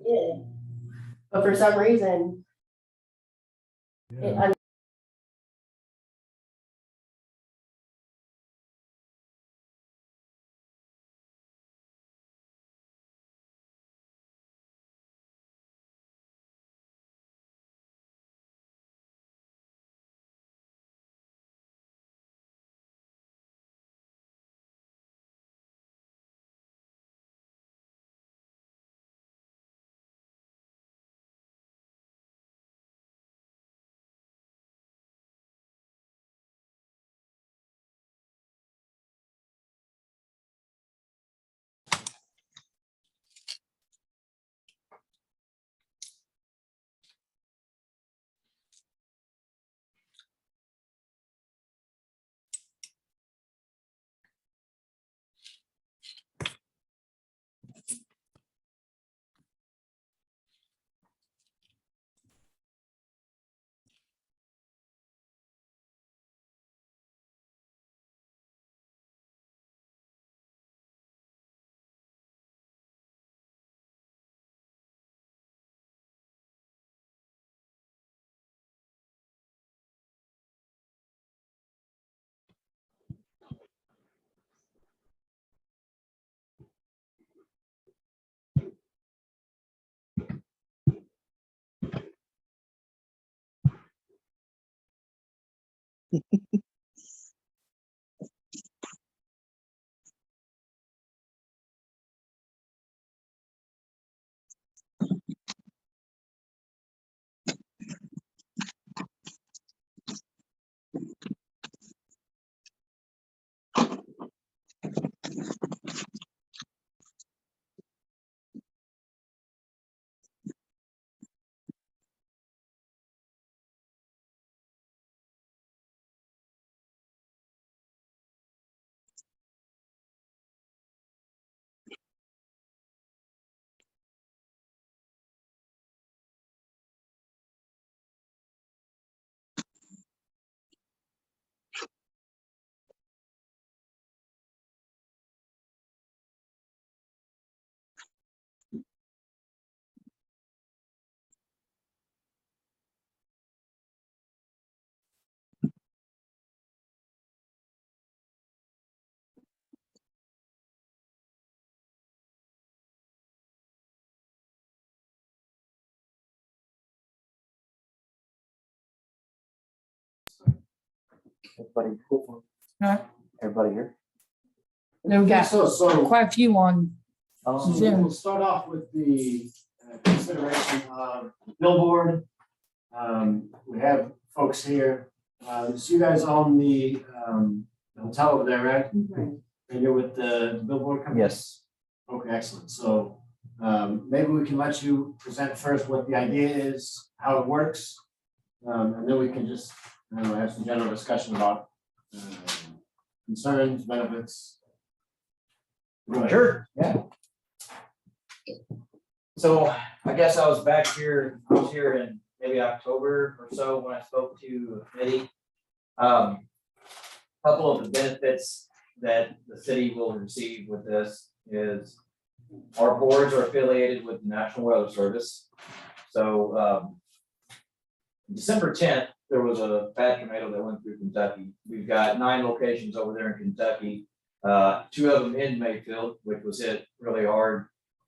did. But for some reason, Yeah. Everybody, Huh? everybody here? No, we got So quite a few on. Zoom. we'll start off with the consideration of billboard. We have folks here. So you guys own the hotel over there, right? And you're with the billboard company? Yes. Okay, excellent. So maybe we can let you present first what the idea is, how it works. And then we can just, I don't know, have some general discussion about concerns, benefits. Go ahead. Sure, yeah. So I guess I was here in maybe October or so when I spoke to the committee. Couple of the benefits that the city will receive with this is our boards are affiliated with the National Weather Service. So December 10th, there was a bad tornado that went through Kentucky. We've got 9 locations over there in Kentucky. 2 of them in Mayfield, which was hit really hard.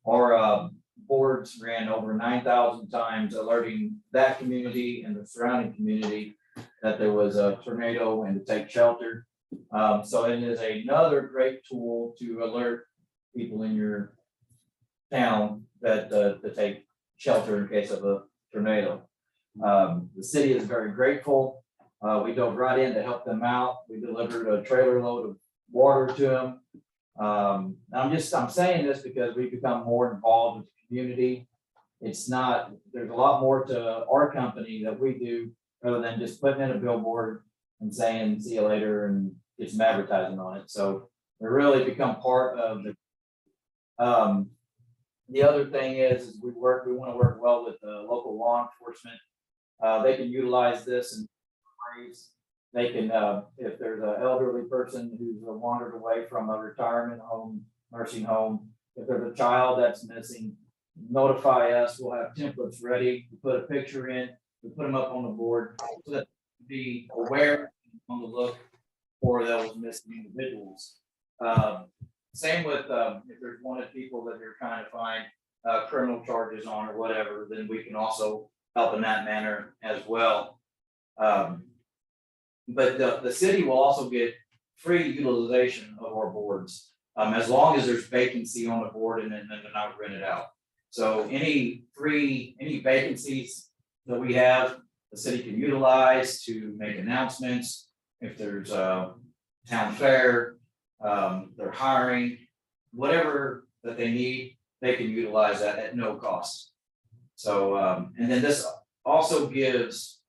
Our boards ran over 9,000 times, alerting that community and the surrounding community that there was a tornado and to take shelter. So it is another great tool to alert people in your town that to take shelter in case of a tornado. The city is very grateful. We dove right in to help them out. We delivered a trailer load of water to them. I'm saying this because we've become more involved with the community. There's a lot more to our company that we do rather than just putting in a billboard and saying, see you later, and get some advertising on it. So we really become part of the other thing is we want to work well with the local law enforcement. They can utilize this and they can, if there's an elderly person who's wandered away from a retirement home, nursing home, if there's a child that's missing, notify us, we'll have templates ready, we put a picture in, we put them up on the board, so that be aware on the look for those missing individuals. Same with, if there's wanted people that you're trying to find, criminal charges on or whatever, then we can also help in that manner as well. But the city will also get free utilization of our boards, as long as there's vacancy on the board and then they're not rented out. So any vacancies that we have, the city can utilize to make announcements. If there's a town fair, they're hiring, whatever that they need, they can utilize that at no cost. So, and then this also gives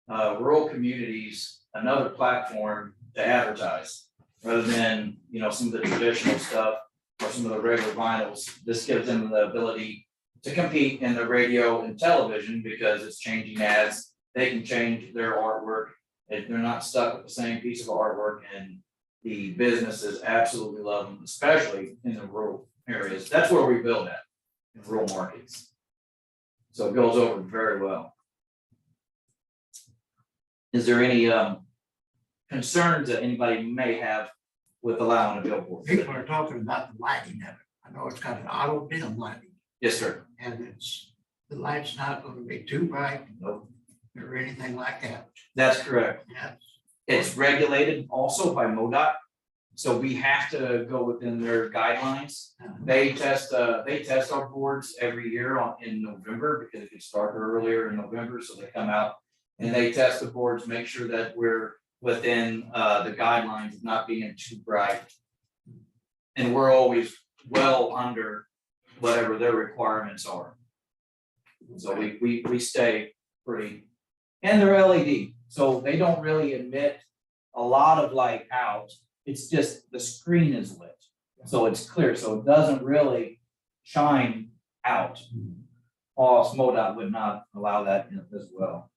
rural communities another platform to advertise, rather than, you know, some of the traditional stuff or some of the regular vinyls. This gives them the ability to compete in the radio and television because it's changing ads. They can change their artwork. They're not stuck with the same piece of artwork, and the businesses absolutely love them, especially in the rural areas. That's where we build at, in rural markets. So it goes over very well. Is there any concerns that anybody may have with allowing a billboard? People are talking about the lighting of it. I know it's got an auto dim lighting, Yes, sir. and the light's not gonna be too bright. Nope. Or anything like that. That's correct. Yeah. It's regulated also by MoDOT. So we have to go within their guidelines. They test our boards every year in November, because it can start earlier in November, so they come out and they test the boards, make sure that we're within the guidelines of not being too bright. And we're always well under whatever their requirements are. So we stay pretty, and they're LED, so they don't really emit a lot of light out. It's just the screen is lit, so it's clear, so it doesn't really shine out. Or MoDOT would not allow that in as well.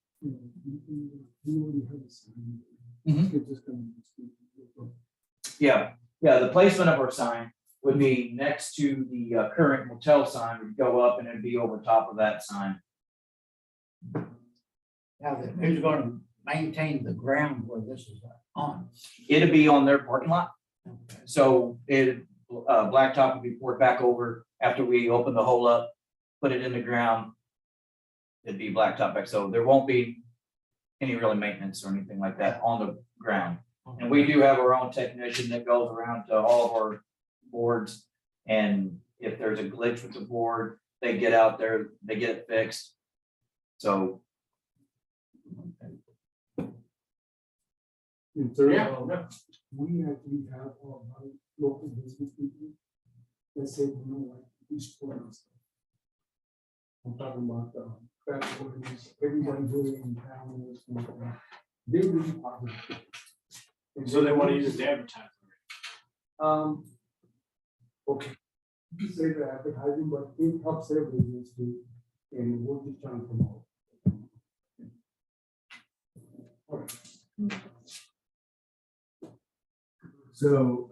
Yeah, the placement of our sign would be next to the current motel sign, would go up and it'd be over top of that sign. Now, who's gonna maintain the ground where this is on? It'd be on their parking lot, so blacktop would be poured back over after we open the hole up, put it in the ground. It'd be blacktop back, so there won't be any really maintenance or anything like that on the ground. And we do have our own technician that goes around to all of our boards, and if there's a glitch with the board, they get out there, they get it fixed. So. In terms Yeah. of, we actually have our local business people that say, you know, like, these corners. I'm talking about, fast orders, everybody doing in town, and this kind of thing. They really popular. And So they want to use it to advertise. Okay. You say the advertising, but it helps their business too, and we're just trying to promote. So,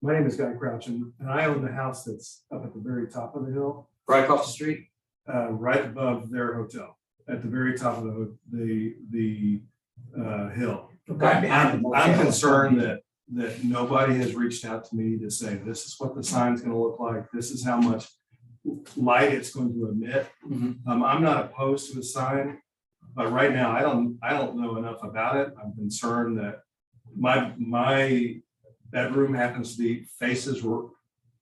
my name is Guy Crouch, and I own the house that's up at the very top of the hill, Right across the street? right above their hotel, at the very top of the hill. Right behind the I'm motel. concerned that nobody has reached out to me to say, this is what the sign's gonna look like, this is how much light it's going to emit. Mhm. I'm not opposed to a sign, but right now, I don't know enough about it. I'm concerned that my bedroom happens to be faces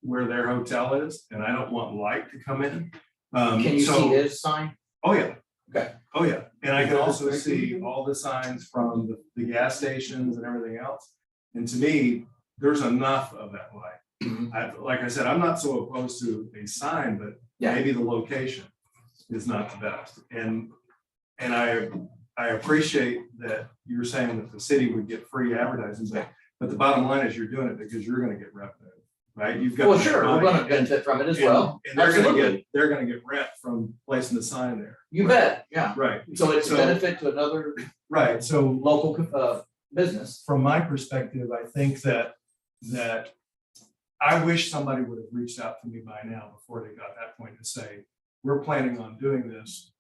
where their hotel is, and I don't want light to come in. Can you so- see his sign? Oh, yeah. Okay. Oh, yeah, and I can also see all the signs from the gas stations and everything else. And to me, there's enough of that light. Like I said, I'm not so opposed to a sign, but Yeah. maybe the location is not the best. And I appreciate that you're saying that the city would get free advertising, but the bottom line is you're doing it because you're gonna get revenue, right? You've got. Well, sure, we're gonna benefit from it as well. And they're gonna Absolutely. they're gonna get rent from placing the sign there. You bet, yeah. Right, So it's a So- benefit to another right. So local business. from my perspective, I think that I wish somebody would have reached out to me by now before they got that point to say, we're planning on doing this.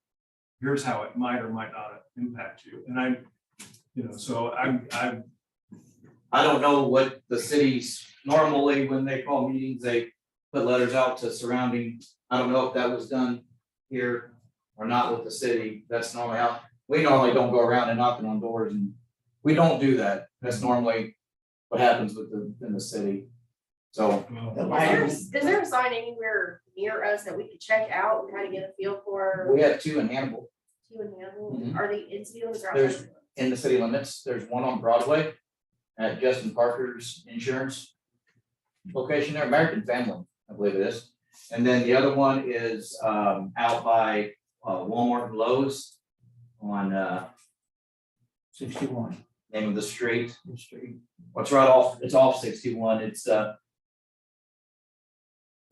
Here's how it might or might not impact you. And so I'm I don't know what the cities, normally when they call meetings, they put letters out to surrounding, I don't know if that was done here or not with the city. That's normally how, we normally don't go around and knocking on doors, and we don't do that. That's normally what happens in the city. So, Is there a sign anywhere near us that we could check out and kind of get a feel for? we have 2 in Hannibal. Two in Hannibal? Mhm. Are they in city limits or There's- outside? In the city limits, there's one on Broadway at Justin Parker's insurance location there, American Family, I believe it is. And then the other one is out by Walmart and Lowe's on 61. name of the street. What's right off, it's off 61. It's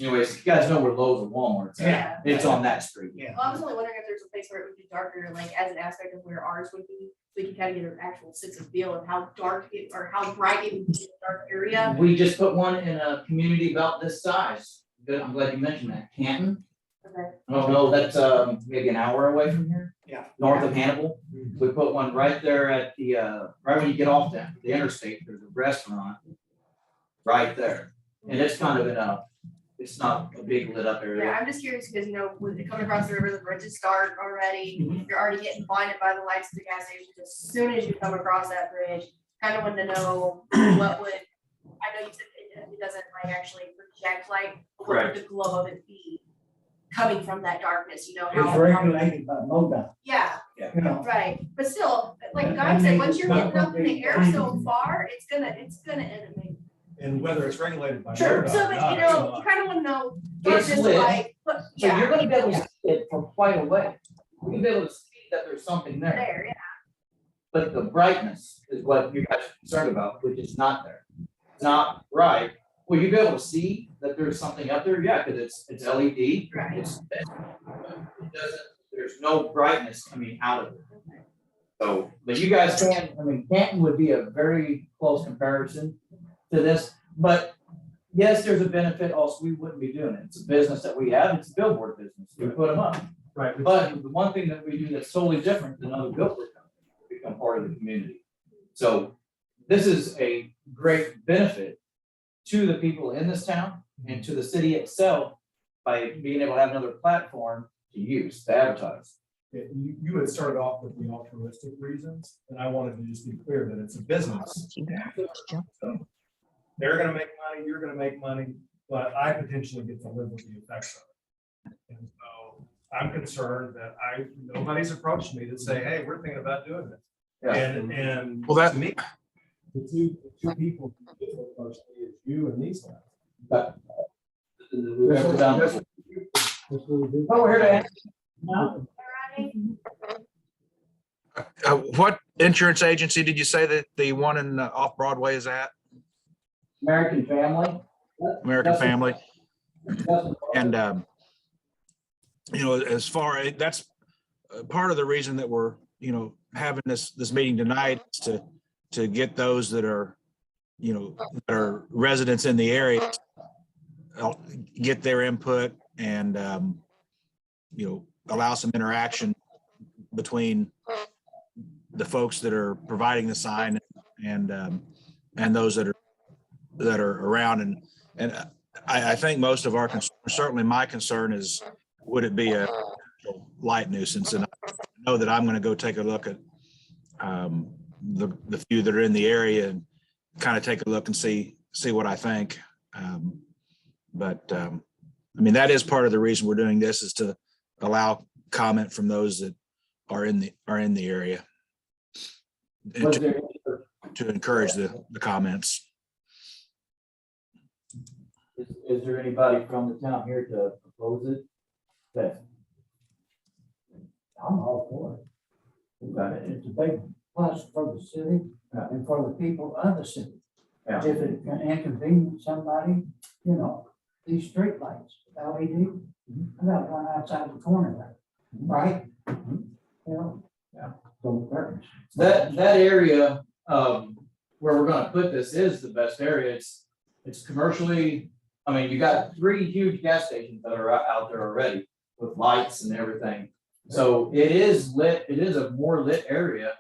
anyways, you guys know where Lowe's and Walmart's at. Yeah. It's on that street. Yeah. Well, I was only wondering if there's a place where it would be darker, like as an aspect of where ours would be, so we can kind of get an actual sense of feel of how dark it, or how bright it would be in a dark area. We just put one in a community about this size. Good, I'm glad you mentioned that. Canton. Okay. I don't know, that's maybe an hour away from here. Yeah. North of Hannibal. We put one right there at the right when you get off the interstate, there's a restaurant right there. And it's kind of in a, it's not a big lit up Yeah, area. I'm just curious because, with it coming across the river, the bridge is dark already. You're already getting blinded by the lights of the gas station as soon as you come across that bridge. Kind of wanted to know what would, I know you said it doesn't like actually project light, but what would the glow of it be coming from that darkness, It's how? regulated by MoDOT, Yeah, you know. right. But still, like Guy said, once you're getting up in the air so far, it's gonna animate. and whether it's regulated by. Sure. MoDOT So, or but not, you it's know, not. you kind of want to know, It's just lit. like, but, So you're yeah, gonna be able to see it from quite a way. You're gonna be able to see that there's something there. there, yeah. But the brightness is what you guys are concerned about, which is not there. It's not bright. Will you be able to see that there's something up there? Yeah, because it's LED. Right. It doesn't, there's no brightness coming out of it. So, but you guys can, I mean, Canton would be a very close comparison to this, but yes, there's a benefit also, we wouldn't be doing it. It's a business that we have, it's a billboard business, we put them up. Right, But the one thing that we do that's totally different than other billboard companies, we become part of the community. So this is a great benefit to the people in this town and to the city itself by being able to have another platform to use, to advertise. you had started off with the altruistic reasons, and I wanted to just be clear that it's a business. So, they're gonna make money, you're gonna make money, but I potentially get to live with the effects of it. And so I'm concerned that nobody's approached me to say, hey, we're thinking about doing this. Yeah. And Well, that- to me, the two people who approached me is you and these guys. But That's what we do. Oh, we're here to answer. No? What insurance agency did you say that the one in off Broadway is at? American Family. American Family. That's- And, as far, that's part of the reason that we're, having this meeting tonight is to get those that are, that are residents in the area, get their input and, allow some interaction between the folks that are providing the sign and those that are around. And I think most of our concern, certainly my concern is, would it be a light nuisance? And I know that I'm going to go take a look at the few that are in the area and kind of take a look and see what I think. That is part of the reason we're doing this, is to allow comment from those that are in the area. And Was there, to encourage the comments. is there anybody from the town here to oppose it? Yes. I'm all for it. Okay. It's a big plus for the city Yeah. and for the people of the city. Yeah. If it can inconvenience somebody, these street lights, LED, I got one outside the corner there, right? Yeah. So curtains. That area, where we're gonna put this is the best area. it's commercially, I mean, you got 3 huge gas stations that are out there already with lights and everything. So it is lit, it is a more lit area.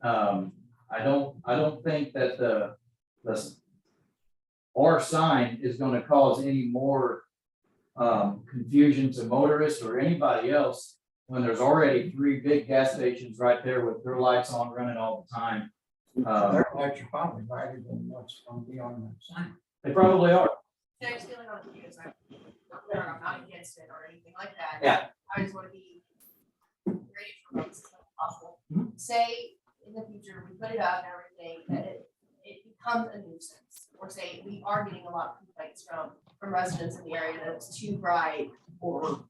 I don't think that our sign is gonna cause any more confusion to motorists or anybody else when there's already 3 big gas stations right there with their lights on running all the time. Their lights are probably brighter than what's gonna be on the sign. They probably are. So I'm just feeling on the news, I'm not against it or anything like that. Yeah. I just wanna be ready for those as possible. Mhm. Say in the future, we put it up and everything, that it becomes a nuisance. Or say we are getting a lot of complaints from residents in the area that it's too bright or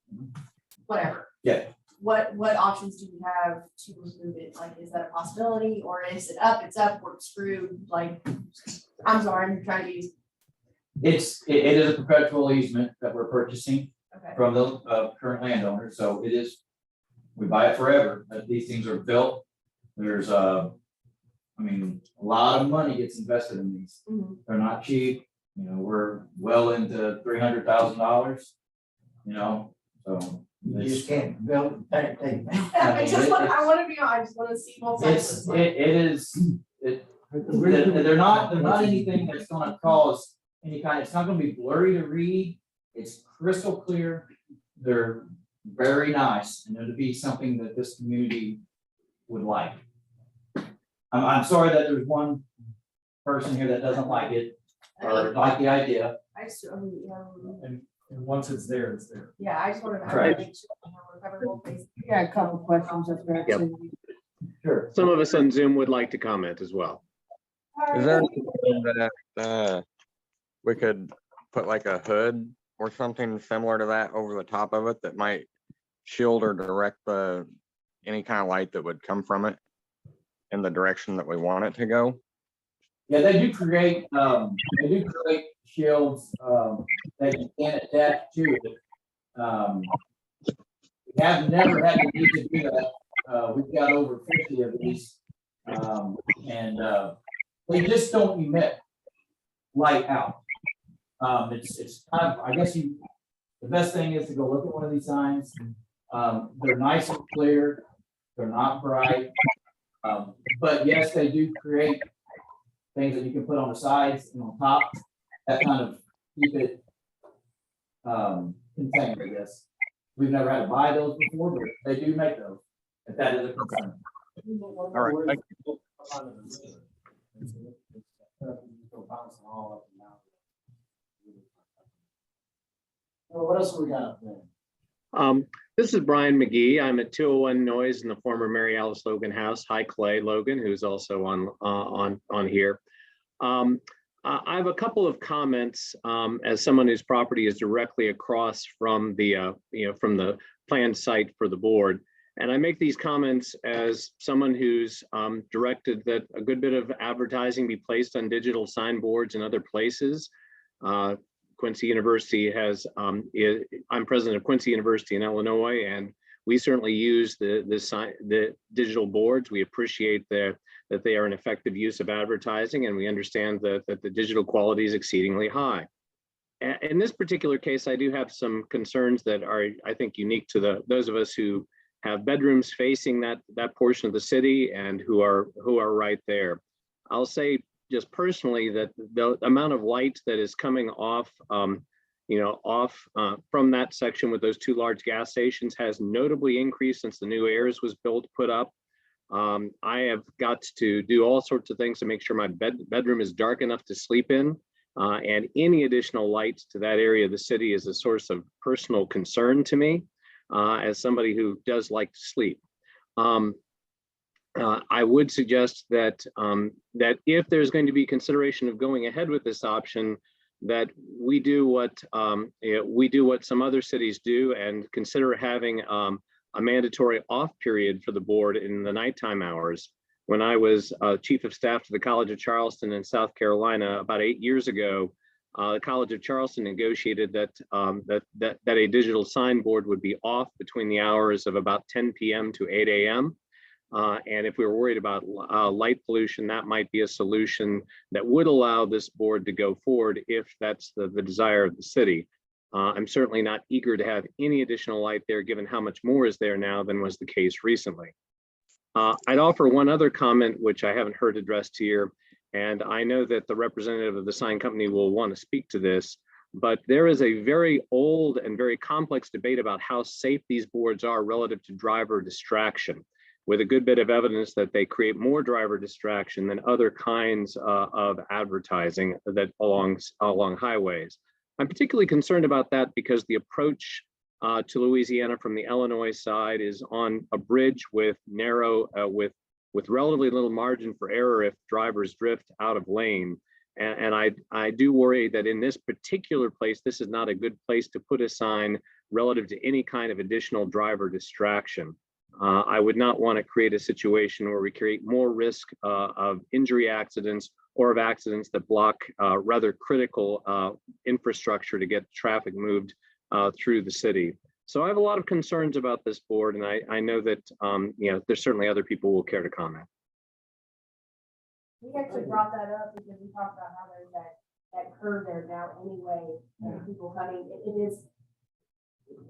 whatever. Yeah. What options do we have to remove it? Like, is that a possibility or is it up, it's up, we're screwed? Like, I'm sorry, I'm trying to use, It is a perpetual easement that we're purchasing okay. from the current landowner, so it is, we buy it forever. These things are built. There's I mean, a lot of money gets invested in these. Mhm. They're not cheap, you know, we're well into $300,000, you know, so. You it's- just can't build that thing. I just want, I wanna be, I just wanna see both sides. of It's, this. they're not anything that's gonna cause any kind, it's not gonna be blurry to read. It's crystal clear. They're very nice and it'll be something that this community would like. I'm sorry that there's one person here that doesn't like it or like the idea. I just, And once it's there, it's there. yeah, I just wanna. Correct. make sure we're covered both bases. We got a couple questions up there Yep. too. Sure. Some of us on Zoom would like to comment as well. Is there anything that we could put like a hood or something similar to that over the top of it that might shield or direct any kind of light that would come from it in the direction that we want it to go? Yeah, they do create shields, that you can attach to it. We have never had the need to do that. We've got over 50 of these. And they just don't emit light out. It's kind of, I guess the best thing is to go look at one of these signs. They're nice and clear. They're not bright. But yes, they do create things that you can put on the sides and on top that kind of keep it contained, I guess. We've never had to buy those before, but they do make those, if that is a concern. All right, thank you. What else we got up there? This is Brian McGee. I'm at 201 Noise in the former Mary Alice Logan house. Hi, Clay Logan, who's also on here. I have a couple of comments as someone whose property is directly across from the from the planned site for the board. And I make these comments as someone who's directed that a good bit of advertising be placed on digital signboards and other places. Quincy University has, I'm president of Quincy University in Illinois, and we certainly use the digital boards. We appreciate that they are an effective use of advertising, and we understand that the digital quality is exceedingly high. In this particular case, I do have some concerns that are, I think, unique to those of us who have bedrooms facing that portion of the city and who are right there. I'll say just personally that the amount of light that is coming off from that section with those 2 large gas stations has notably increased since the new AIRS was put up. I have got to do all sorts of things to make sure my bedroom is dark enough to sleep in, and any additional light to that area of the city is a source of personal concern to me as somebody who does like to sleep. I would suggest that if there's going to be consideration of going ahead with this option, that we do what some other cities do and consider having a mandatory off period for the board in the nighttime hours. When I was chief of staff to the College of Charleston in South Carolina about 8 years ago, the College of Charleston negotiated that a digital signboard would be off between the hours of about 10 p.m. to 8 a.m. And if we were worried about light pollution, that might be a solution that would allow this board to go forward if that's the desire of the city. I'm certainly not eager to have any additional light there, given how much more is there now than was the case recently. I'd offer one other comment, which I haven't heard addressed here, and I know that the representative of the sign company will want to speak to this, but there is a very old and very complex debate about how safe these boards are relative to driver distraction, with a good bit of evidence that they create more driver distraction than other kinds of advertising that along highways. I'm particularly concerned about that because the approach to Louisiana from the Illinois side is on a bridge with narrow, with relatively little margin for error if drivers drift out of lane. And I do worry that in this particular place, this is not a good place to put a sign relative to any kind of additional driver distraction. I would not want to create a situation where we create more risk of injury accidents or of accidents that block rather critical infrastructure to get traffic moved through the city. So I have a lot of concerns about this board, and I know that there's certainly other people who will care to comment. We actually brought that up because we talked about how there's that curve there now anyway, and people coming, it is,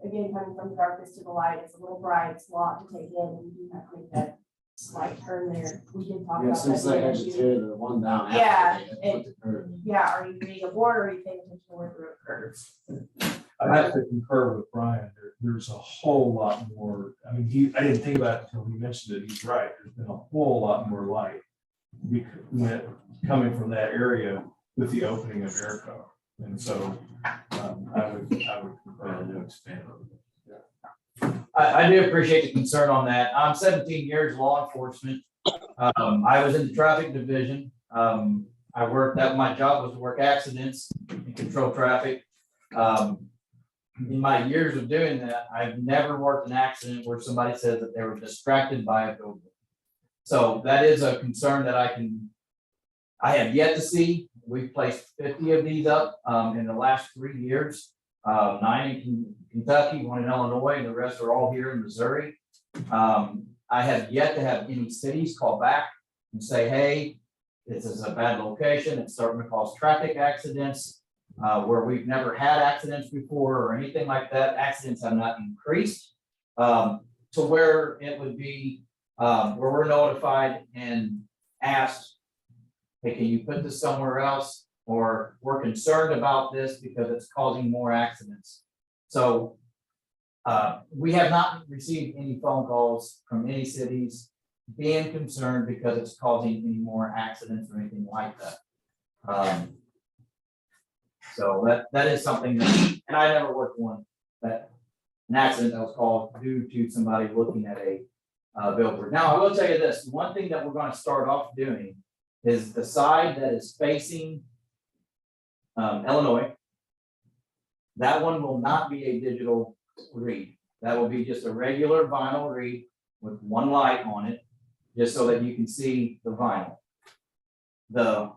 again, coming from the darkness to the light, it's a little bright, it's a lot to take in, and you do have to make that slight turn there. We did talk Yeah, about since that. they being had an to issue. tear the one down. after Yeah, they had put the curb in. Yeah, are you creating a board, or are you paying attention to where the road curves? I have to concur with Brian. There's a whole lot more. I mean, I didn't think about it until he mentioned it. He's right. There's been a whole lot more light coming from that area with the opening of Airco. And so I would concur to expand on I do appreciate the concern on that. I'm 17 years law enforcement. I was in the traffic division. My job was to work accidents and control traffic. In my years of doing that, I've never worked an accident where somebody says that they were distracted by a billboard. So that is a concern that I have yet to see. We've placed 50 of these up in the last 3 years, 9 in Kentucky, 1 in Illinois, and the rest are all here in Missouri. I have yet to have any cities call back and say, hey, this is a bad location. It's starting to cause traffic accidents. Where we've never had accidents before or anything like that. Accidents have not increased to where it would be where we're notified and asked, hey, can you put this somewhere else? Or we're concerned about this because it's causing more accidents. So we have not received any phone calls from any cities being concerned because it's causing any more accidents or anything like that. So that is something that, and I never worked one, that an accident that was called due to somebody looking at a billboard. Now, I will tell you this, one thing that we're going to start off doing is the side that is facing Illinois. That one will not be a digital read. That will be just a regular vinyl read with one light on it, just so that you can see the vinyl. The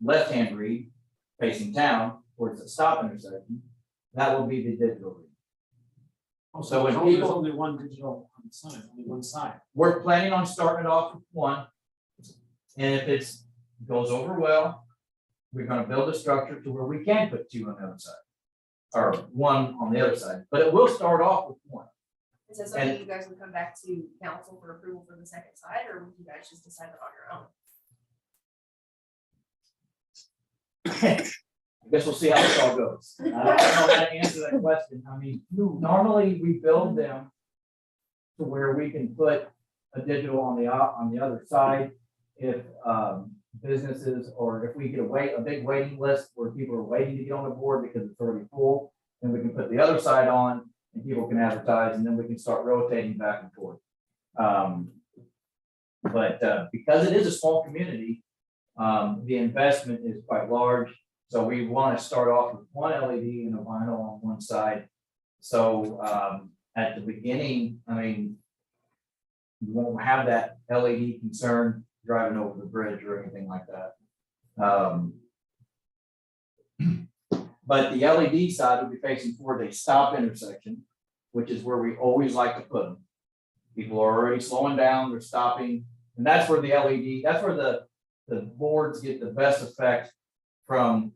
left-hand read facing town towards the stop intersection, that will be the digital read. So when There's people, only one digital on the sign, only one sign. we're planning on starting it off with one. And if it goes over well, we're gonna build a structure to where we can put 2 on the other side. Or 1 on the other side, but it will start off with 1. Is that something you guys would come back to council for approval for the second side, or would you guys just decide it on your own? I guess we'll see how this all goes. I don't know how to answer that question. I mean, normally we build them to where we can put a digital on the other side. If businesses, or if we get a big waiting list where people are waiting to get on the board because it's already full, then we can put the other side on and people can advertise, and then we can start rotating back and forth. But because it is a small community, the investment is quite large. So we want to start off with 1 LED and a vinyl on one side. So at the beginning, I mean, you won't have that LED concern driving over the bridge or anything like that. But the LED side will be facing towards a stop intersection, which is where we always like to put them. People are already slowing down, they're stopping, and that's where the LED, that's where the boards get the best effect from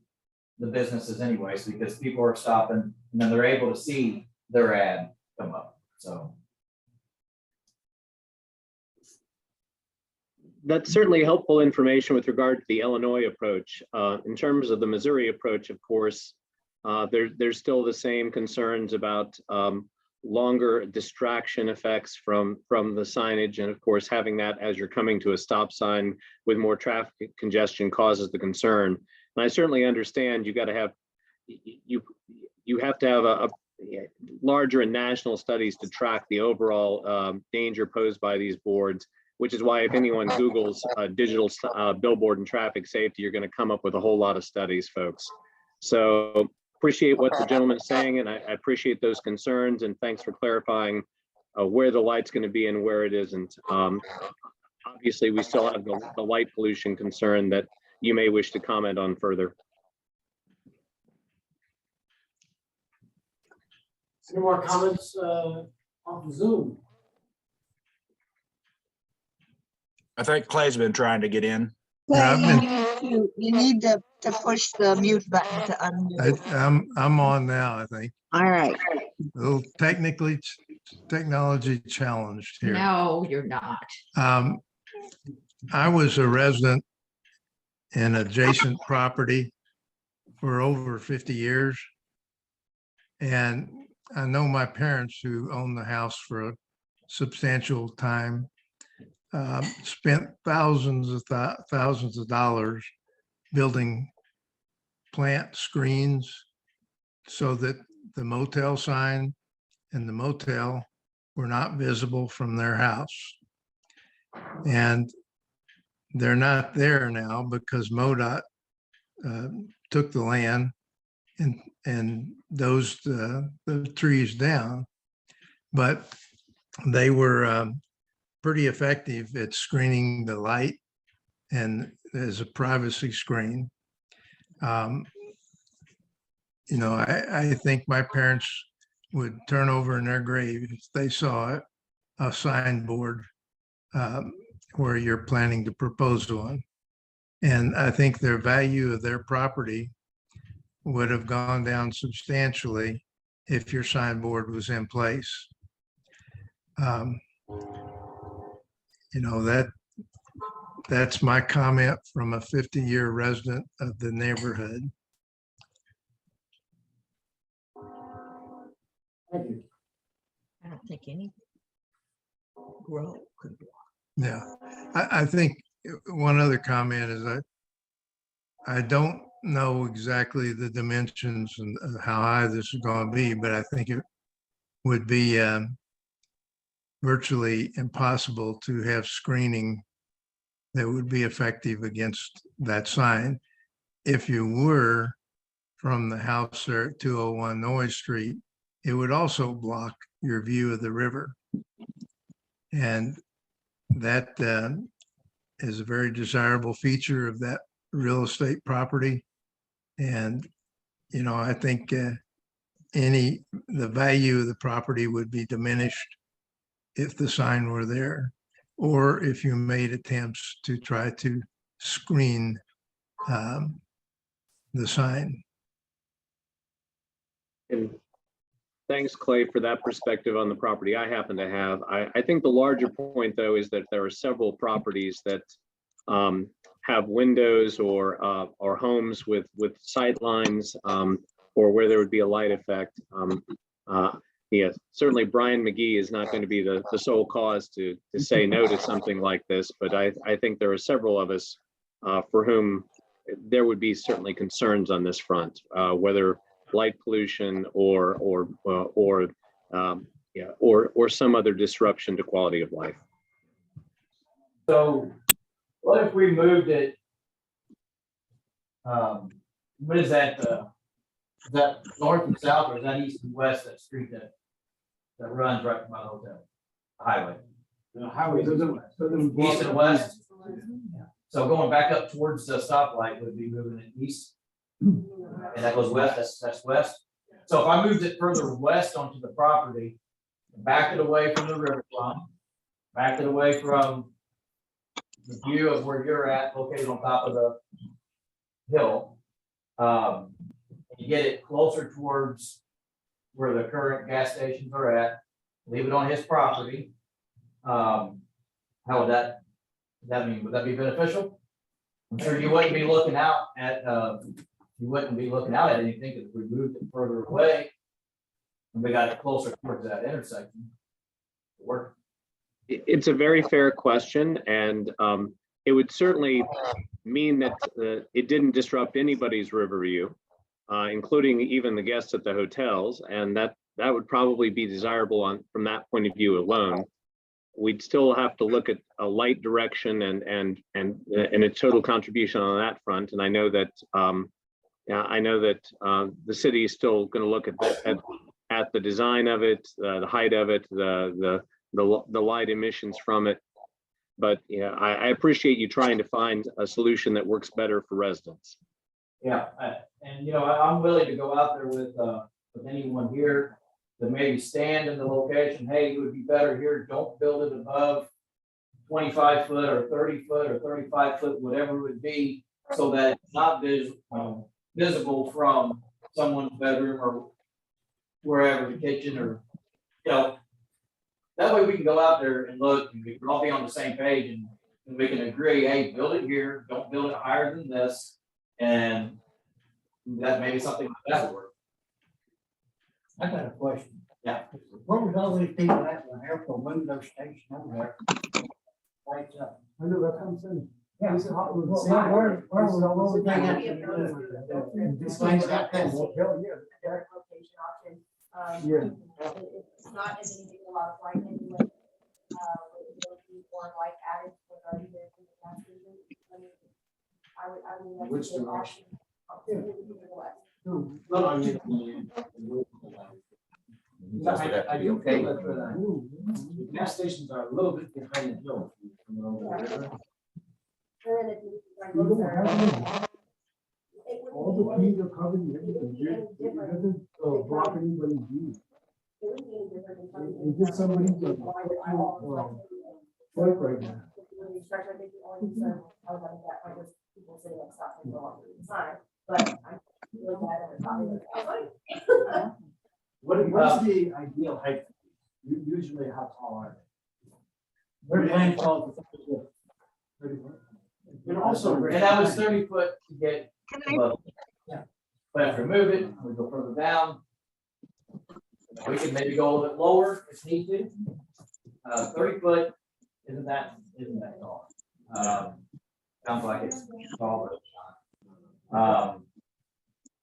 the businesses anyways, because people are stopping and then they're able to see their ad come up, so. That's certainly helpful information with regard to the Illinois approach. In terms of the Missouri approach, of course, there's still the same concerns about longer distraction effects from the signage. And of course, having that as you're coming to a stop sign with more traffic congestion causes the concern. And I certainly understand you got to have, you have to have a larger and national studies to track the overall danger posed by these boards, which is why if anyone Googles digital billboard and traffic safety, you're going to come up with a whole lot of studies, folks. So appreciate what the gentleman is saying, and I appreciate those concerns, and thanks for clarifying where the light's going to be and where it isn't. Obviously, we still have the light pollution concern that you may wish to comment on further. Any more comments off Zoom? I think Clay's been trying to get in. You need to push the mute button to unmute. I'm on now, I think. All right. A little technology challenged here. No, you're not. I was a resident in adjacent property for over 50 years. And I know my parents, who owned the house for a substantial time, spent thousands of dollars building plant screens so that the motel sign and the motel were not visible from their house. And they're not there now because MoDOT took the land and dozed the trees down. But they were pretty effective at screening the light and as a privacy screen. You know, I think my parents would turn over in their grave if they saw a signboard where you're planning to propose one. And I think their value of their property would have gone down substantially if your signboard was in place. You know, that's my comment from a 50-year resident of the neighborhood. Thank you. I don't think any grow could. Yeah, I think one other comment is I don't know exactly the dimensions and how high this is going to be, but I think it would be virtually impossible to have screening that would be effective against that sign. If you were from the house there at 201 Noyes Street, it would also block your view of the river. And that is a very desirable feature of that real estate property. And, you know, I think the value of the property would be diminished if the sign were there, or if you made attempts to try to screen the sign. And thanks, Clay, for that perspective on the property I happen to have. I think the larger point, though, is that there are several properties that have windows or homes with sight lines or where there would be a light effect. Yeah, certainly Brian McGee is not going to be the sole cause to say no to something like this, but I think there are several of us for whom there would be certainly concerns on this front, whether light pollution or some other disruption to quality of life. So what if we moved it? What is that? Is that north and south, or is that east and west, that street that runs right by the hotel, highway? The highway doesn't East and west. So going back up towards the stoplight would be moving it east. And that goes west, that's west. So if I moved it further west onto the property, back it away from the riverfront, back it away from the view of where you're at, located on top of the hill. You get it closer towards where the current gas stations are at, leave it on his property. How would that mean, would that be beneficial? I'm sure you wouldn't be looking out at, anything if we moved it further away. And we got it closer towards that intersection. Work. It's a very fair question, and it would certainly mean that it didn't disrupt anybody's river view, including even the guests at the hotels, and that would probably be desirable from that point of view alone. We'd still have to look at a light direction and a total contribution on that front. And I know that the city is still going to look at the design of it, the height of it, the light emissions from it. But yeah, I appreciate you trying to find a solution that works better for residents. Yeah, and I'm willing to go out there with anyone here that maybe stand in the location. Hey, it would be better here. Don't build it above 25 foot or 30 foot or 35 foot, whatever it would be, so that it's not visible from someone's bedroom or wherever, the kitchen, or that way we can go out there and look, and we can all be on the same page, and we can agree, hey, build it here, don't build it higher than this, and that maybe something like that would work. I got a question. Yeah. Where was all these people at when airport moved their station over there? Lights up. I know that comes in. Yeah. It's hot with the Well, same- where was all those That things? could be a bonus for the- This thing's got that. Hell, yeah. Location option. Yeah. It's not as anything a lot of light anyway. It would be more light added with our users in the gas station. I mean, that's Which a good direction? option. It would be the west. No, I mean, I'd be okay with the gas stations are a little bit behind the hill. From over there. And then if you run You don't closer, have it all wouldn't the be trees are covered in everything. It doesn't block anybody's view. any different than Is this somebody's swipe right now? when you start, I think the only concern I was at that point was people sitting on stop and go on the sign, but I'm really glad that it's not. What's the ideal height? Usually how tall are they? Where's the land called? And also. And that was 30 foot to get Can I, above. Yeah. But if we move it, we go further down. We can maybe go a little bit lower if need to. 30 foot isn't that tall. Sounds like it's tall, but it's not.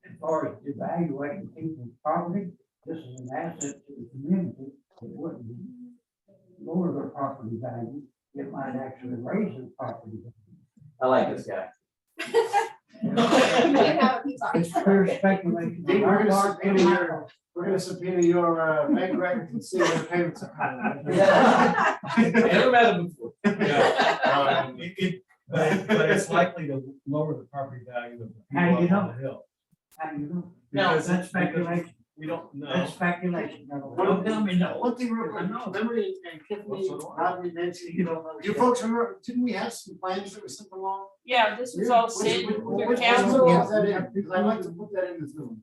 As far as evaluating people's property, this is an asset to the community. It wouldn't lower their property value. It might actually raise their property value. I like this guy. It's pure speculation. We're gonna subpoena your bank records and see where the payments are. Never met him before. But it's likely to lower the property value of the How do you people up on know? the hill. How do you know? No, Because That's speculation. we don't know. That's speculation. Don't tell me no. One thing real quick, I know. remember in Tiffany, Rodney mentioned, you folks remember, didn't we have some plans that were sent along? Yeah, this was all Which- sent which- to which- council. which- that in? Because I'd like to put that in the Zoom.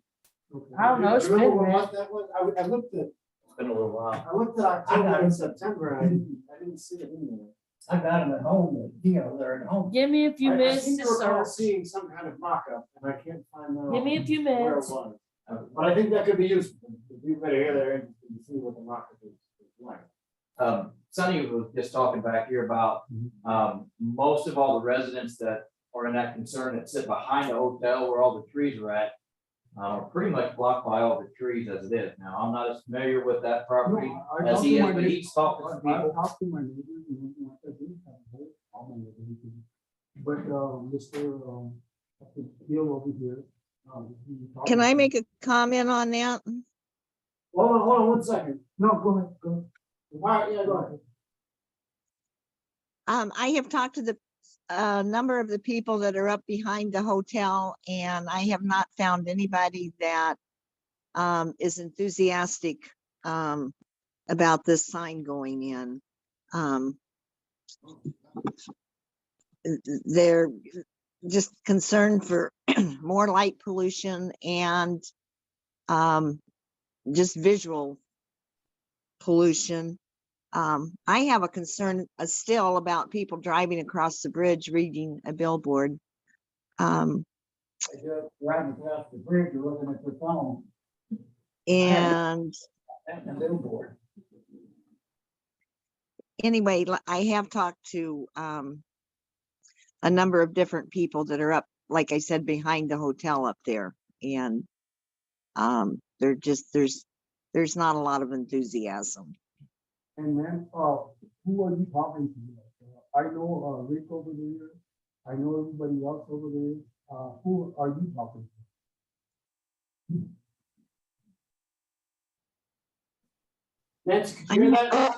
I don't know, it's Remember been what there. month that was? I looked at, It's been a little while. October and September, I didn't see it in there. I got them at home, they're at home. Give me a few I minutes seem to to recall search. seeing some kind of mock-up, and I can't find out Give me a few where it minutes. was. But I think that could be useful, if you better hear there and see what the mock-up is like. Sonny was just talking back here about, most of all the residents that are in that concern that sit behind the hotel where all the trees are at, are pretty much blocked by all the trees as it is. Now, I'm not as familiar with that property No, I as talked he to is, my but neighbor. he's talked to some I people. talked to my neighbors, I didn't have a vote, all my neighbors. But, Mr. I think Hill over here. he talked can to I me. make a comment on that? Hold on 1 second. No, go ahead, go ahead. All right, yeah, go ahead. I have talked to the number of the people that are up behind the hotel, and I have not found anybody that is enthusiastic about this sign going in. they're just concerned for more light pollution and just visual pollution. I have a concern still about people driving across the bridge reading a billboard. Just riding across the bridge, you're looking at the phone, And that's a billboard. anyway, I have talked to a number of different people that are up, like I said, behind the hotel up there. And they're just, there's not a lot of enthusiasm. And then, who are you talking to? I know, Rick over there. I know everybody else over there. Who are you talking to? Nancy, could you hear that?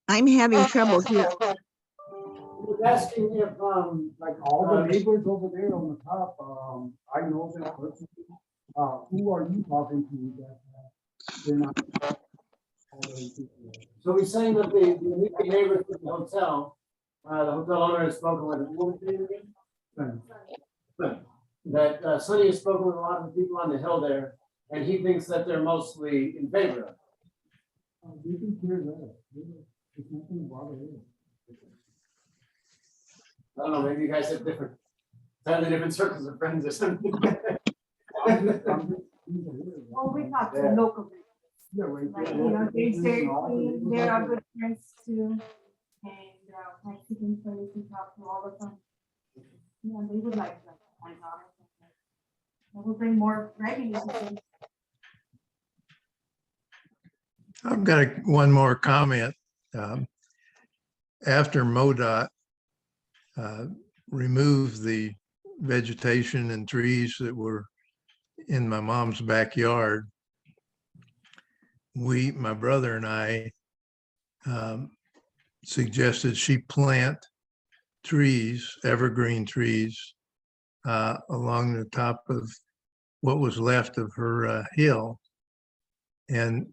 I'm having trouble here. I was asking if, like all the neighbors over there on the top, I know that person. Who are you talking to that they're not? So we're saying that the immediate neighbors of the hotel owner has spoken with, what was the name again? That Sonny has spoken with a lot of the people on the hill there, and he thinks that they're mostly in favor of it. You can clear that. It's nothing about it. I don't know, maybe you guys have entirely different circles of friends or something. Well, we talked to local, Yeah, right. like, you know, they seriously, they're our good friends too. And, Mexican place, we talk to all of them. Yeah, they would like $20. That would bring more revenue. I've got one more comment. After MoDOT removed the vegetation and trees that were in my mom's backyard, my brother and I suggested she plant trees, evergreen trees, along the top of what was left of her hill. And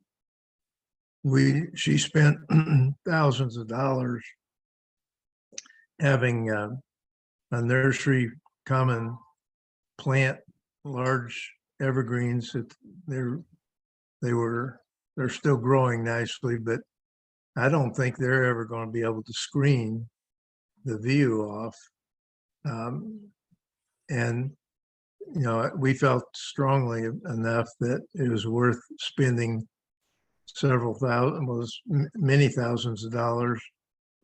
she spent thousands of dollars having a nursery come and plant large evergreens that they're still growing nicely, but I don't think they're ever going to be able to screen the view off. And you know, we felt strongly enough that it was worth spending many thousands of dollars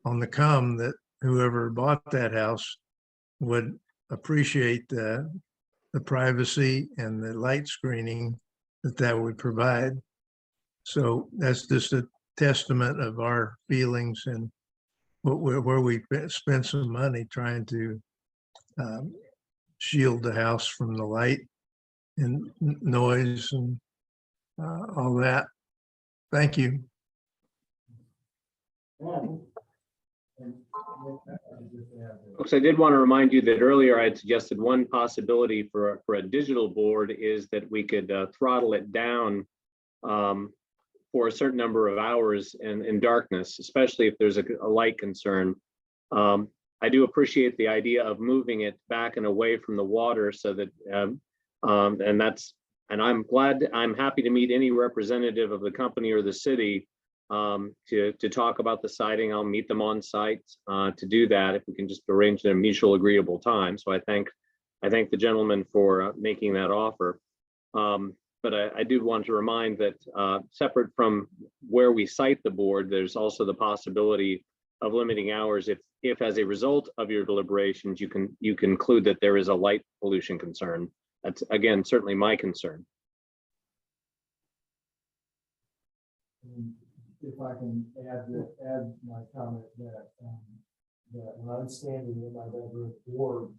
on the come, that whoever bought that house would appreciate the privacy and the light screening that would provide. So that's just a testament of our feelings and where we spent some money trying to shield the house from the light and noise and all that. Thank you. Folks, I did want to remind you that earlier I had suggested one possibility for a digital board is that we could throttle it down for a certain number of hours in darkness, especially if there's a light concern. I do appreciate the idea of moving it back and away from the water so that, and I'm happy to meet any representative of the company or the city to talk about the siting. I'll meet them on site to do that if we can just arrange a mutual agreeable time. So I thank the gentleman for making that offer. But I do want to remind that separate from where we site the board, there's also the possibility of limiting hours if as a result of your deliberations, you conclude that there is a light pollution concern. That's, again, certainly my concern. If I can add my comment that when I'm standing in my bedroom or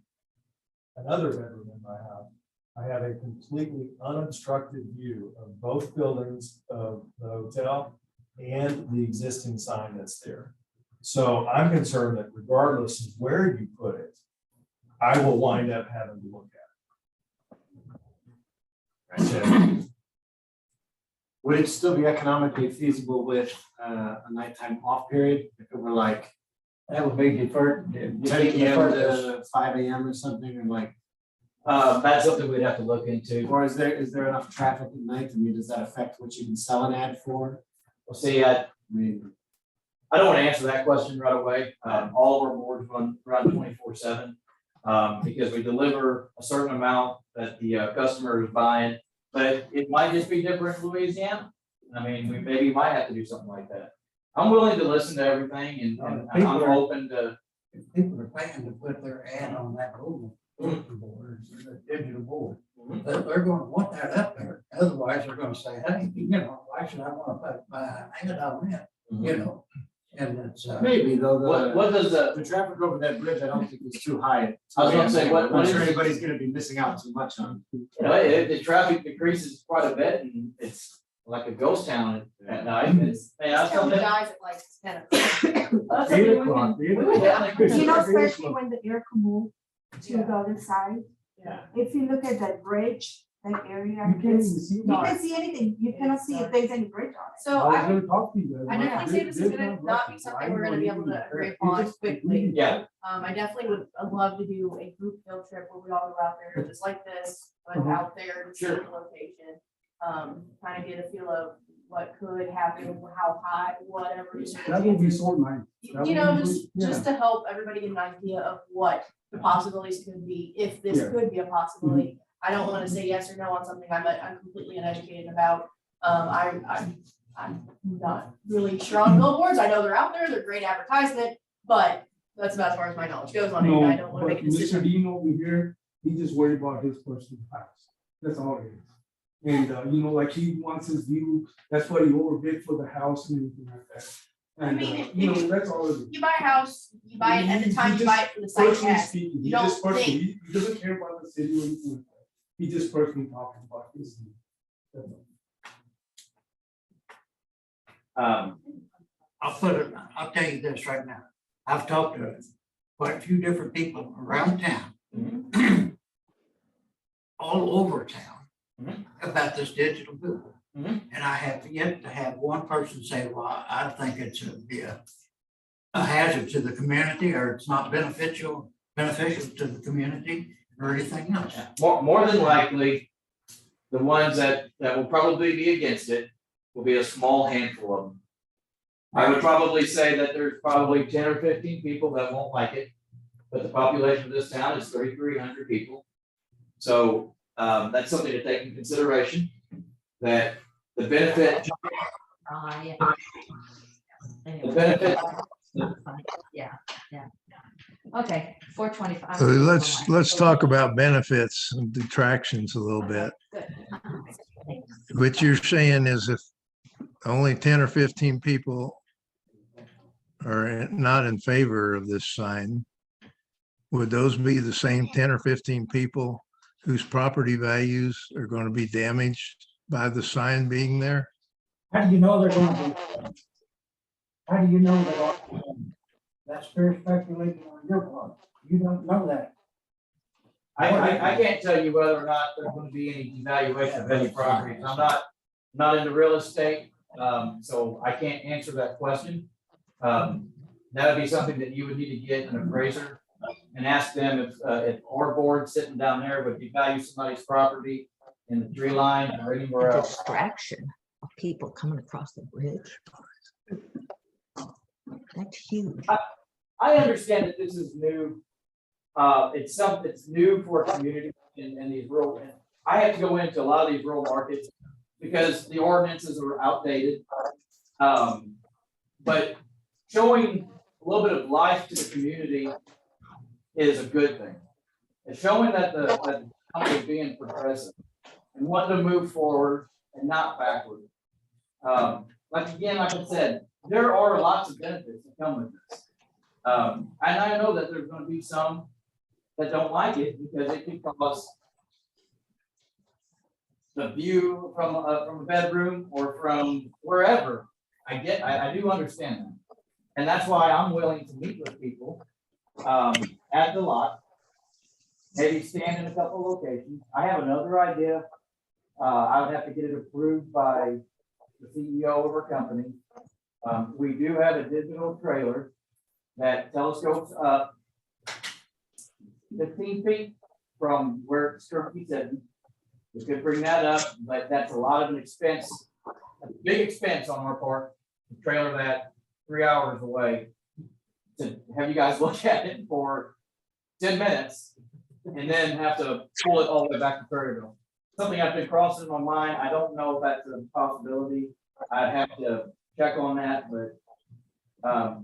another bedroom in my house, I have a completely unobstructed view of both buildings of the hotel and the existing sign that's there. So I'm concerned that regardless of where you put it, I will wind up having to look at it. So, would it still be economically feasible with a nighttime off period? If it were like That would be deferred. 10 PM to 5 AM or something, or like, That's something we'd have to look into. or is there enough traffic at night? I mean, does that affect what you can sell an ad for? Well, see, I mean, I don't want to answer that question right away. All of our boards run 24/7. Because we deliver a certain amount that the customer is buying, but it might just be different in Louisiana. I mean, we maybe might have to do something like that. I'm willing to listen to everything and I'm open to, If people are paying to put their ad on that bulletin board, or the digital board, they're gonna want that up there. Otherwise, they're gonna say, hey, why should I wanna put my ad on that, And it's, maybe though, what does the traffic over that bridge, I don't think is too high. I was gonna say, I'm not what sure is- anybody's gonna be missing out too much on. the traffic decreases quite a bit and it's like a ghost town at night. It's, hey, I was Tell telling the them- guys at like 10 o'clock. that's something we can- we would definitely- You know, especially when the air can move to the other side. Yeah. If you look at that bridge, that area, You can't even it's- see you that. can see anything. You cannot see if there's any bridge on it. So I was I would, gonna talk to you guys. I definitely say this is gonna not be something we're gonna be able to agree upon quickly. Yeah, I definitely would love to do a group field trip where we all go out there, just like this, but out there to see Sure. the location. Kind of get a feel of what could happen, how high, whatever. That will be so nice. You know, just to help everybody get an idea of what the possibilities could be, if this Yeah. could be a possibility. I don't want to say yes or no on something I'm completely uneducated about. I'm not really sure on billboards. I know they're out there, they're great advertisement, but that's about as far as my knowledge goes on it. and I don't want to make a Mr. decision. Dean over here, he just worried about his personal house. That's all it is. And, like he wants his view, that's why he overbid for the house and everything like that. And, that's all it is. You buy a house, you buy it at the time you buy it for the site Personally tag. speaking, You he don't just personally, think- he doesn't care about the city or anything like that. He just personally talking about his. view. That's all. I'll tell you this right now. I've talked to quite a few different people around town, all over town, about this digital billboard. Mhm. And I have yet to have one person say, well, I think it's a hazard to the community, or it's not beneficial to the community or anything else. more than likely, the ones that will probably be against it will be a small handful of them. I would probably say that there's probably 10 or 15 people that won't like it, but the population of this town is 3,300 people. So that's something to take in consideration, that the benefit, the benefit, Okay, 425. Let's talk about benefits and detractions a little bit. What you're saying is if only 10 or 15 people are not in favor of this sign, would those be the same 10 or 15 people whose property values are going to be damaged by the sign being there? How do you know they're gonna be? How do you know they're going to be? That's fair speculation on your part. You don't know that. I can't tell you whether or not there's gonna be any devaluation of any properties. I'm not into real estate, so I can't answer that question. That would be something that you would need to get an appraiser and ask them if our board sitting down there would devalue somebody's property in the tree line or anywhere else. Distraction of people coming across the bridge. That's huge. I understand that this is new. It's new for a community in these rural, I have to go into a lot of these rural markets because the ordinances are outdated. But showing a little bit of life to the community is a good thing. It's showing that the county is being progressive and wanting to move forward and not backward. Like I said, there are lots of benefits that come with this. And I know that there's gonna be some that don't like it because it can cause the view from a bedroom or from wherever. I do understand that. And that's why I'm willing to meet with people at the lot, maybe stand in a couple locations. I have another idea. I would have to get it approved by the CEO of our company. We do have a digital trailer that telescopes up 15 feet from where it's currently sitting. We could bring that up, but that's a lot of an expense, a big expense on our part, to trailer that 3 hours away to have you guys look at it for 10 minutes and then have to pull it all the way back to Perryville. Something I've been crossing in my mind. I don't know if that's a possibility. I'd have to check on that, but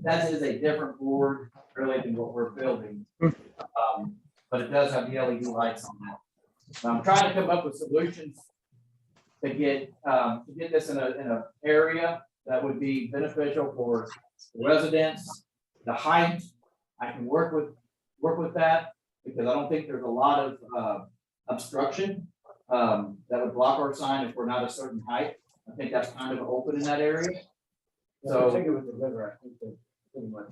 that is a different board really than what we're building. But it does have the LED lights on that. So I'm trying to come up with solutions to get this in a area that would be beneficial for residents. The height, I can work with that because I don't think there's a lot of obstruction that would block our sign if we're not a certain height. I think that's kind of open in that area. So Take it with the river, I think that pretty much.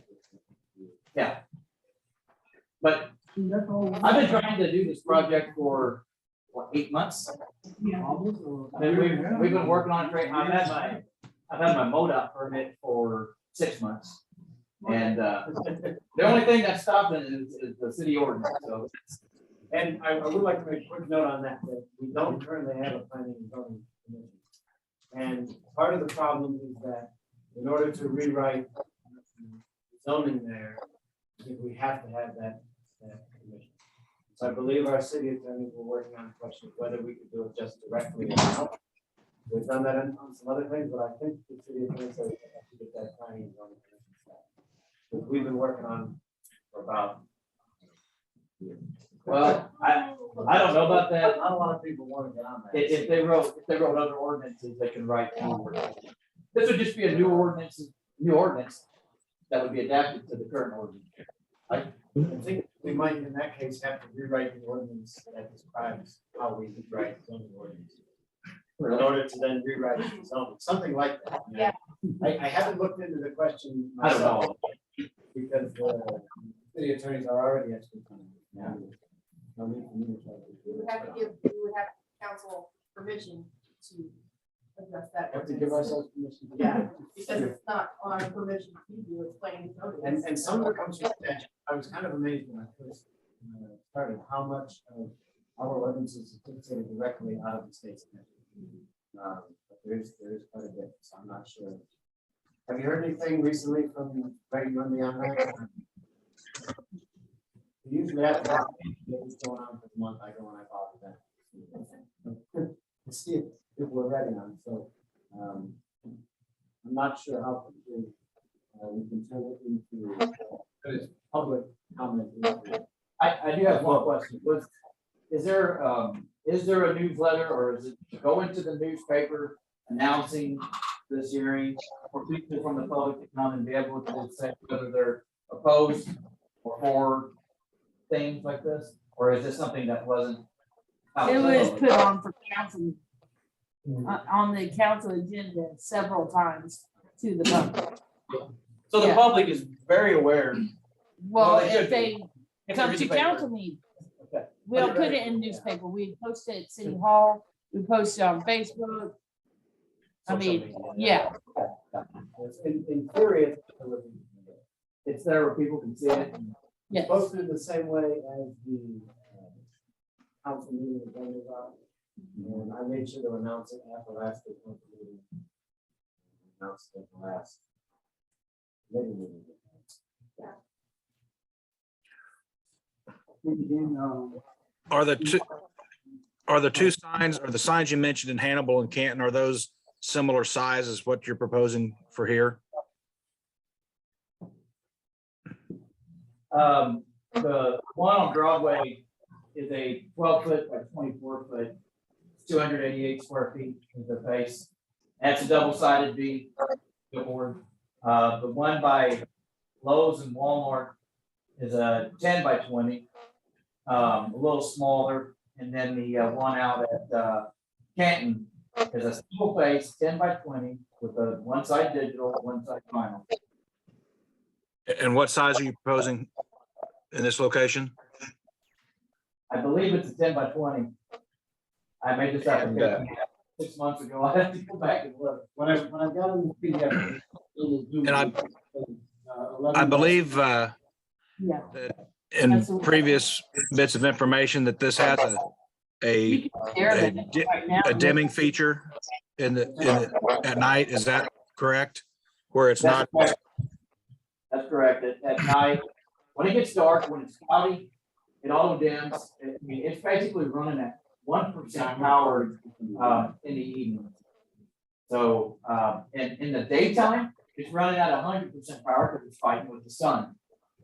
yeah. But That's all. I've been trying to do this project for what, 8 months? Yeah. I mean, we've been working on it great. I've had my MoDOT permit for 6 months. And the only thing that's stopping is the city ordinance, so. And I would like to make a quick note on that, that we don't currently have a planning and zoning commission. And part of the problem is that in order to rewrite zoning there, I think we have to have that commission. So I believe our city attorneys were working on the question of whether we could do it just directly. Or not. We've done that on some other things, but I think the city attorney said we have to get that planning and zoning commission stuff. Which we've been working on for about. Well, I don't know about that. Not a lot of people want to get on that. If they wrote other ordinances, they can write new ordinances. This would just be a new ordinance that would be adapted to the current ordinance. I think we might in that case have to rewrite the ordinance that describes how we write zoning ordinance. In order to then rewrite it in zoning, something like that. Yeah. I haven't looked into the question I don't know. myself. Because the city attorneys are already experts on it. Yeah. No need for me to try to do We it. would have to give council permission to address that. Have to give ourselves permission. to do Yeah, it. because it's not on our permission to do it, planning and zoning. And some of it comes from statute. I was kind of amazed when I first started how much of our ordinances are dictated directly out of the state statute. But there's quite a bit, so I'm not sure. Have you heard anything recently from Greg Mundy on that? Usually after what's going on for the month, I go and I bother that. To see if we're ready on, so, I'm not sure how quickly, we can turn it into public comment. I do have one question. Is there a newsletter or is it to go into the newspaper announcing this hearing for people from the public to come and be able to say whether they're opposed or for things like this? Or is this something that wasn't? It was put on for council, on the council agenda several times to the public. So the Yeah. public is very aware. Well, they should if they be. If come there is to a paper. council meeting, Okay. we don't put it in newspaper. We post it at City Hall, we post it on Facebook. I Social mean, media. yeah, In theory, It's there where people can see it. yes. posted the same way as the council meeting agendas are. And I made sure to announce it at the last council meeting. Announced it at the last. Meeting. Are the two signs, or the signs you mentioned in Hannibal and Canton, are those similar size as what you're proposing for here? The one on Broadway is a 12-foot by 24-foot, 288 square feet is the face. That's a double-sided billboard. The one by Lowe's and Walmart is a 10 by 20, a little smaller. And then the one out at Canton is a single face 10 by 20 with a one side digital, one side vinyl. And what size are you proposing in this location? I believe it's a 10 by 20. I made this application 6 months ago. I have to go back and look. When I got in the PDF. And I believe Yeah. in Absolutely. previous bits of information that this has You a can share a that di- right now. a dimming feature at night. Is that correct? Where it's That's not, correct. That's correct. At night, when it gets dark, when it's cloudy, it auto dims. I mean, it's basically running at 1% power in the evening. So in the daytime, it's running at 100% power because it's fighting with the sun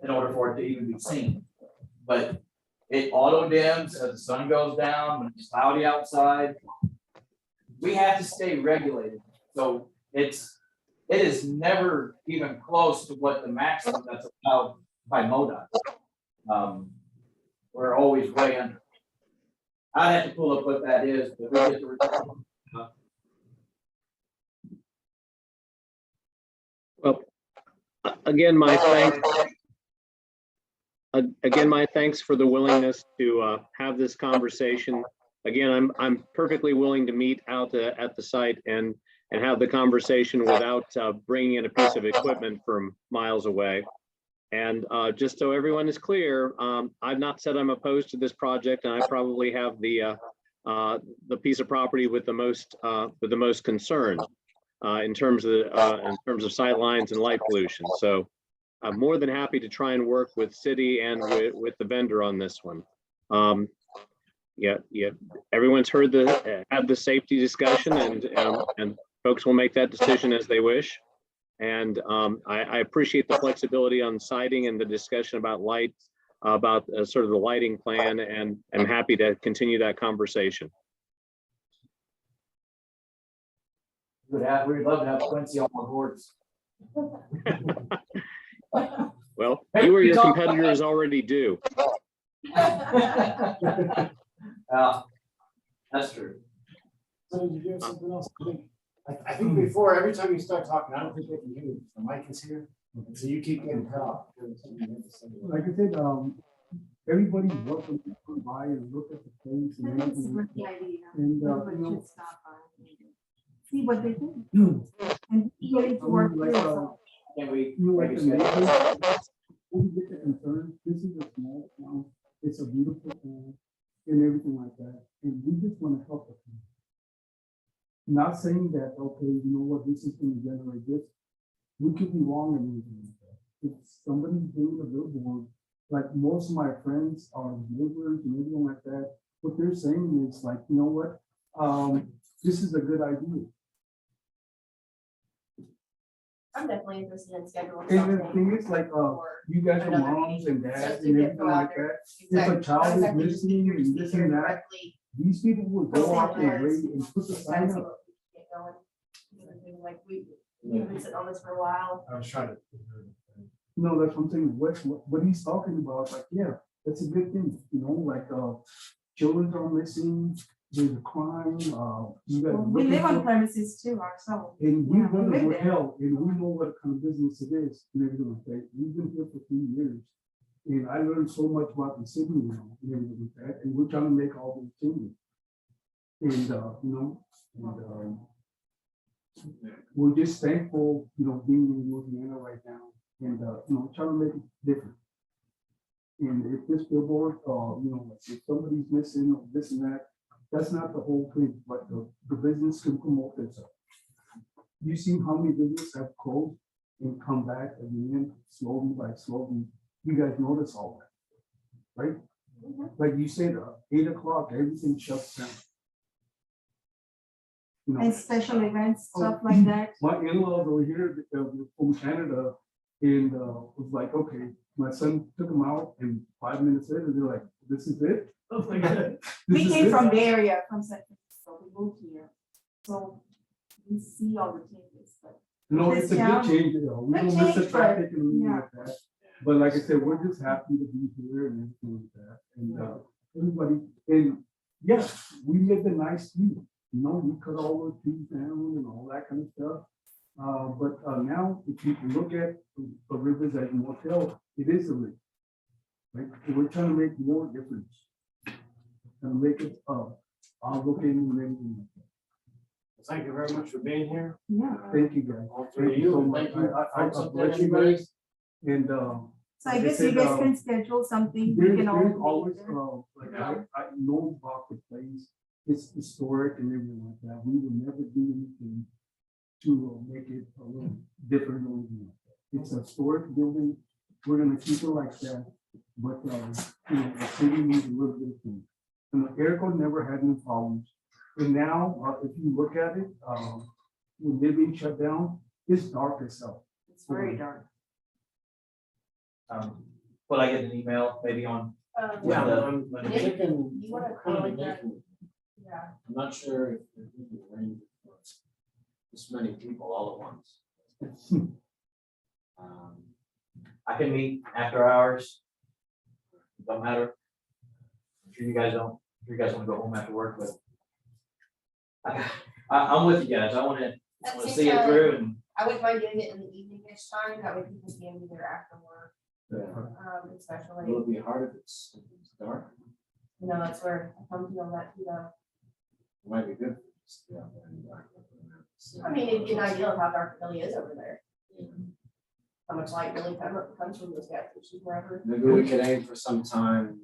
in order for it to even be seen. But it auto dims as the sun goes down, when it's cloudy outside. We have to stay regulated. So it is never even close to what the maximum that's allowed by MoDOT. We're always way under. I have to pull up what that is, but we get the report. Well, again, my thanks. Again, my thanks for the willingness to have this conversation. Again, I'm perfectly willing to meet out at the site and have the conversation without bringing in a piece of equipment from miles away. And just so everyone is clear, I've not said I'm opposed to this project, and I probably have the piece of property with the most concern in terms of sight lines and light pollution. So I'm more than happy to try and work with city and with the vendor on this one. Yeah, everyone's heard had the safety discussion, and folks will make that decision as they wish. And I appreciate the flexibility on sighting and the discussion about lights, about sort of the lighting plan, and I'm happy to continue that conversation. We'd love to have Quincy on our boards. Well, you or your competitors already do. That's true. So did you have something else? I think before, every time you start talking, I don't think they can hear you. The mic is here, and so you keep getting cut off. Like I said, everybody's welcome to come by and look at the place and That's a everything. great idea. And, Everybody you know, should stop by. See what they do. And get it to work. like, too, so. Can we? you know, like make the a schedule? neighbors, we get the concern, this is a small town, it's a beautiful town, and everything like that, and we just wanna help the town. Not saying that, okay, you know what, this is gonna generate this, we could be wrong in anything like that. If somebody's doing a billboard, like most of my friends are neighbors and everything like that, what they're saying is like, you know what, this is a good idea. I'm definitely interested in scheduling And the something. thing is like, you guys are another moms and meeting, dads just to and get everything go out like there. that. If Exactly. a child Not is exactly missing speakers, and this speaker and that, directly. these people will go out there and put the sign That's up. what we get going. Like we've been sitting on this for a while. I was trying to. No, that's what I'm saying, what he's talking about, like, yeah, that's a good thing, you know, like, children are missing, there's a crime, you guys. Well, we live on premises too ourselves. And we Yeah, run we a live there. hotel, and we know what kind of business it is, and everything like that. We've been here for 3 years. And I learned so much about the city now, and everything like that, and we're trying to make all these changes. And, you know, and, we're just thankful, you know, being in Louisiana right now, and, you know, trying to make it different. And if this billboard, you know, like if somebody's missing or this and that, that's not the whole thing, but the business can promote themselves. You see how many businesses have closed and come back again, slowly by slowly. You guys notice all that, right? Like you said, 8 o'clock, everything shuts down. You know, And special events, stuff like that. my in-laws over here from Canada, and was like, okay, my son took them out, and 5 minutes later, they're like, this is it? I was like, We "This is came it?" from the area, from San Francisco, we moved here. So we see all the changes, but No, this it's a good town- change, you know, we good don't miss the change, but, traffic and anything yeah. like that. But like I said, we're just happy to be here and everything like that, and everybody, and yes, we live a nice street, you know, we cut all the trees down and all that kind of stuff. But now, if you look at the rivers as a motel, it is a river. Right, we're trying to make more difference. And make it, looking and everything like that. Thank you very much for being here. yeah. Thank you, guys. All three of you, and thank you. I folks up bless there, you everybody. guys. And, So I like I guess you said, guys can schedule something, we there's can all. meet always, there. like, I know about the place, it's historic and everything like that. We will never do anything to make it a little different or anything like that. It's a historic building, we're gonna keep it like that, but, you know, the city needs a little bit of things. And the air code never had any problems. And now, if you look at it, when they're being shut down, it's dark as hell. It's very dark. Will I get an email maybe on? Yeah, the- I'm when- thinking, You wanna kind of call it that? making, Yeah. I'm not sure if we can arrange for this many people all at once. I can meet after hours. Don't matter. I'm sure you guys don't, I'm sure you guys wanna go home after work, but I'm with you guys. I wanna At the same see it time, through and I wouldn't mind doing it in the evening-ish time, that way people can be there after work, Yeah. especially, Will it be hard if it's dark? you know, that's where I come to know that, you know. It might be good. Just get out there and dark. I mean, it'd be an idea of how dark it really is over there, Yeah. how much light really comes from those gas stations wherever. Maybe we could aim for some time.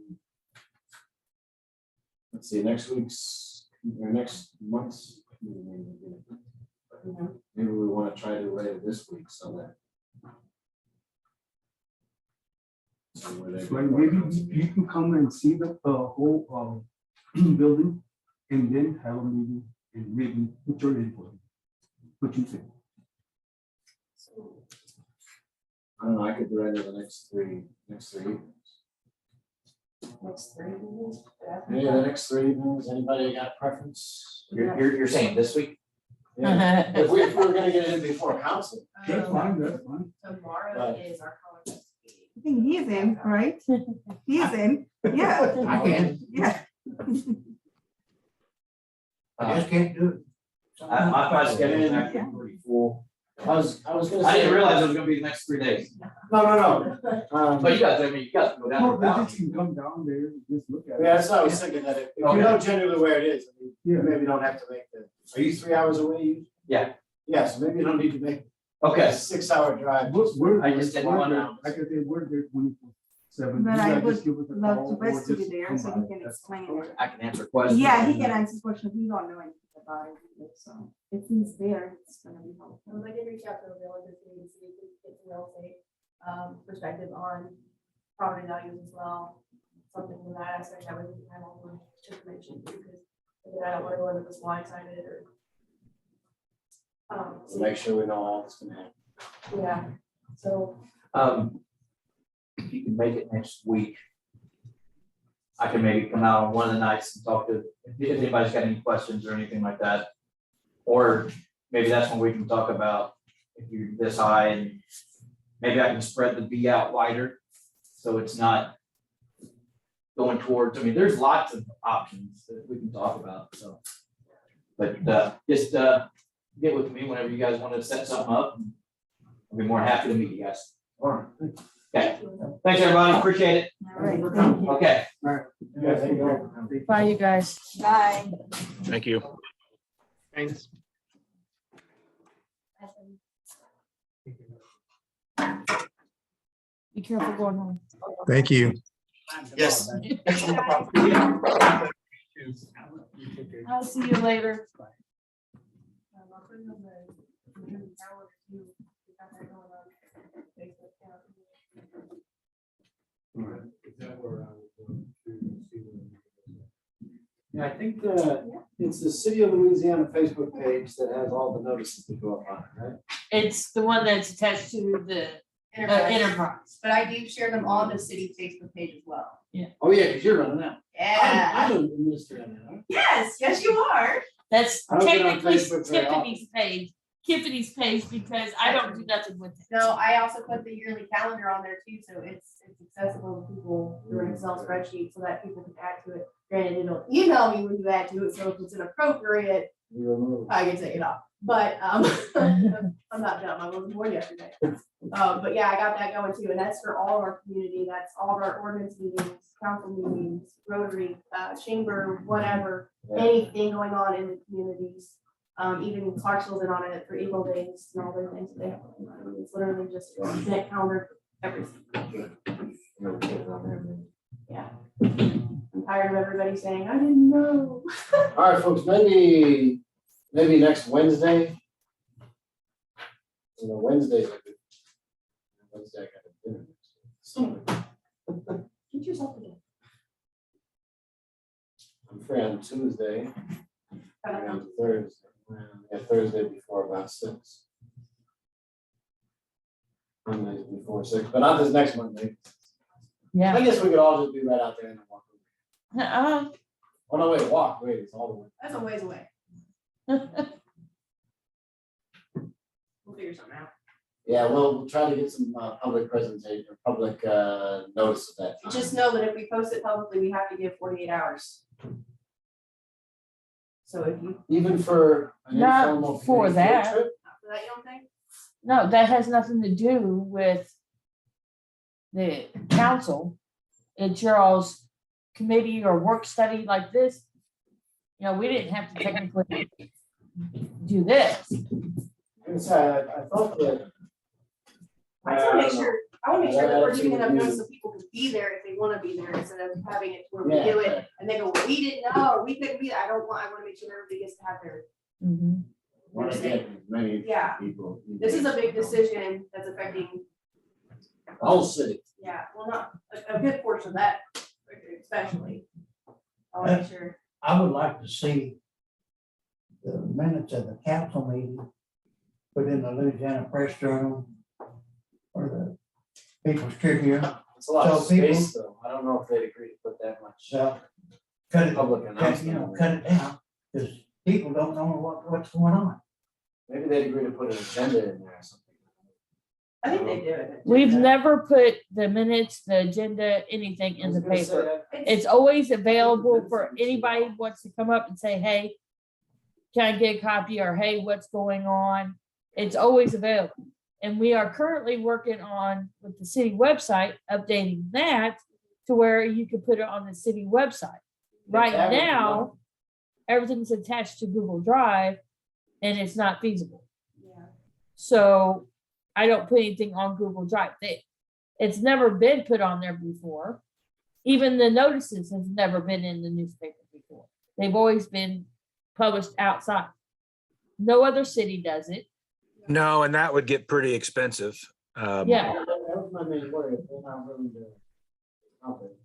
Let's see, next week's, or next month's. Mhm. Maybe we want to try to later this week so that. So where they Like maybe you can come and see the whole building and then have a meeting and maybe put your input. What you think? I don't know, I could do it in the next three evenings. Next 3 evenings. Any of the next 3 evenings, anybody got preference? you're saying this week? Yeah. If we were gonna get it in before council. That's fine, that's fine. Tomorrow Right. is our Congress meeting. I think he is in, right? He is in, yeah, I can. yeah. I just can't do it. My probably schedule is actually pretty full. I was gonna say. I didn't realize it was gonna be the next 3 days. No. But you guys, I mean, you guys can go down. No, to the they valley. just can come down there, and just look at it. Yeah, that's what I was thinking, that if you Okay. know generally where it is, I mean, you Yeah. maybe don't have to make the, are you 3 hours away? Yeah. Yeah, so maybe you don't need to make a Okay, 6-hour drive. I just didn't we're wanna- there. Like I said, we're there 24/7. But You I guys would just give us a love call to or Wes to be just there come so by. he can That's- explain it. I can answer questions. Yeah, he can answer questions, we don't know anything about it, either, so if he's there, it's gonna be helpful. I did reach out to the realtor to see if we could get some real estate perspective on property values as well. Something from that aspect, I would have all the information because again, I don't want to go into this blindsided or. So make sure we know all that's gonna happen. Yeah, so If you can make it next week, I can maybe come out on one of the nights and talk to, if anybody's got any questions or anything like that. Or maybe that's when we can talk about if you're this high and maybe I can spread the V out wider. So it's not going towards, I mean, there's lots of options that we can talk about, so. But just get with me whenever you guys want to set something up. I'll be more than happy to meet you guys. All right. Okay, thanks, everybody, appreciate it. All right, thank you. Okay. Yeah, there you go. Bye, you guys. Bye. Thank you. Thanks. Be careful going home. Thank you. Yes. I'll see you later. Yeah, I think it's the City of Louisiana Facebook page that has all the notices that go up on it, right? It's the one that's attached to the enterprise. But I do share them on the city Facebook page as well. Oh, yeah, because you're running that. Yeah, I'm an administrator on that, huh? yes, you are. That's I don't get on technically Facebook very often. Tiffany's page, because I don't do nothing with it. No, I also put the yearly calendar on there too, so it's accessible to people through an Excel spreadsheet so that people can add to it. Granted, it'll email me when you add to it, so if it's inappropriate, You remove. I can take it off. But I'm not dumb, I wasn't born yesterday. But yeah, I got that going too, and that's for all of our community, that's all of our ordinance meetings, council meetings, Rotary, chamber, whatever, anything going on in the communities. Even Clarksville's in on it for Eagle Days and all their things that they have. Going on. I mean, it's literally just an event calendar everything. Never put it on there, man. Yeah. I'm tired of everybody saying, I didn't know. All right, folks, maybe next Wednesday. You know, Wednesday. Wednesday, I got a dinner. So Get yourself together. I'm free on Tuesday, and on Thursday, yeah, Thursday before about 6. Mondays before 6, but not this next Monday. Yeah. I guess we could all just be right out there and walk. Uh-uh. Oh, no, wait, walk, wait, it's all the way. That's a ways away. We'll figure something out. Yeah, we'll try to get some public presentation, or public notice of that. Just know that if we post it publicly, we have to give 48 hours. So if you, Even for an Not informal for community field that. trip? for that, you don't think? No, that has nothing to do with the council. It's your all's committee or work study like this. You know, we didn't have to technically do this. I thought that. I just wanna make sure, I wanna make sure that we're Yeah, giving enough absolutely. notice so people can be there if they wanna be there, instead of having it where we Yeah. do it and they go, well, we didn't know, or we couldn't be, I wanna make sure everybody gets to have their. Mhm. Want to get as many Yeah. people. This is a big decision that's affecting, The whole city. yeah, well, not, a good portion of that, especially. I wanna make sure, I would like to see the minutes of the council meeting put in the Louisiana Press Journal or the People's Tribune. It's a lot of So people- space, though. I don't know if they'd agree to put that much So cut it, public cut, announcement. cut it down, because people don't know what's going on. Maybe they'd agree to put an agenda in there or something. I think they do it. We've never put the minutes, the agenda, anything in the paper. It's always available for anybody who wants to come up and say, hey, can I get a copy? Or hey, what's going on? It's always available. And we are currently working on, with the city website, updating that to where you can put it on the city website. Right That would be now, everything's attached to Google Drive and it's not feasible. Yeah. So I don't put anything on Google Drive. It's never been put on there before. Even the notices have never been in the newspaper before. They've always been published outside. No other city does it. No, and that would get pretty expensive. Yeah, That was my main worry. If they're not willing to help it.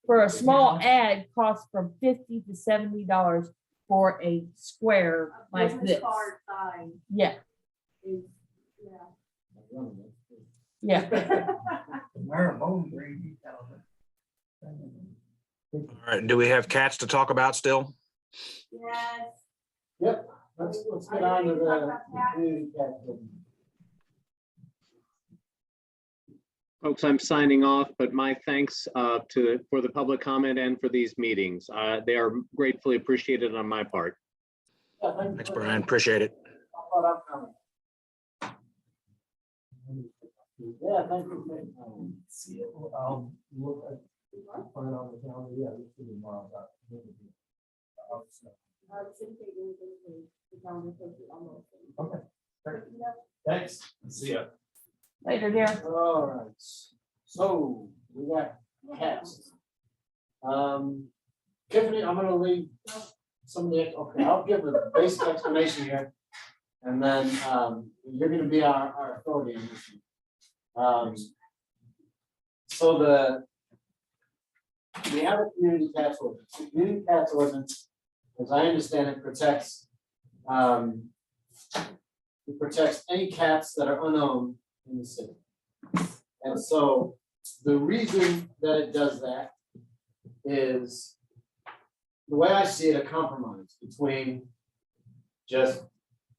for a small ad costs from $50 to $70 for a square like Business this. card size Yeah, is, yeah. yeah. The mayor of Bowling Green, he tells us. All right, do we have cats to talk about still? Yes. Yep, let's get on to the community cat business. Folks, I'm signing off, but my thanks for the public comment and for these meetings. They are gratefully appreciated on my part. Yeah, thank you Thanks, for- Brian. Appreciate it. I thought I'd come. Yeah, thank you. See it, I'll look at, find out the calendar, yeah, let's do tomorrow. Okay, great. Thanks, see ya. Later, dear. All right, so we got cats. Tiffany, I'm gonna leave some of the, okay, I'll give a basic explanation here. And then, you're gonna be our authority on this one. So we have a community cats ordinance. The community cats ordinance, as I understand it, protects any cats that are unowned in the city. And so the reason that it does that is, the way I see it, a compromise between just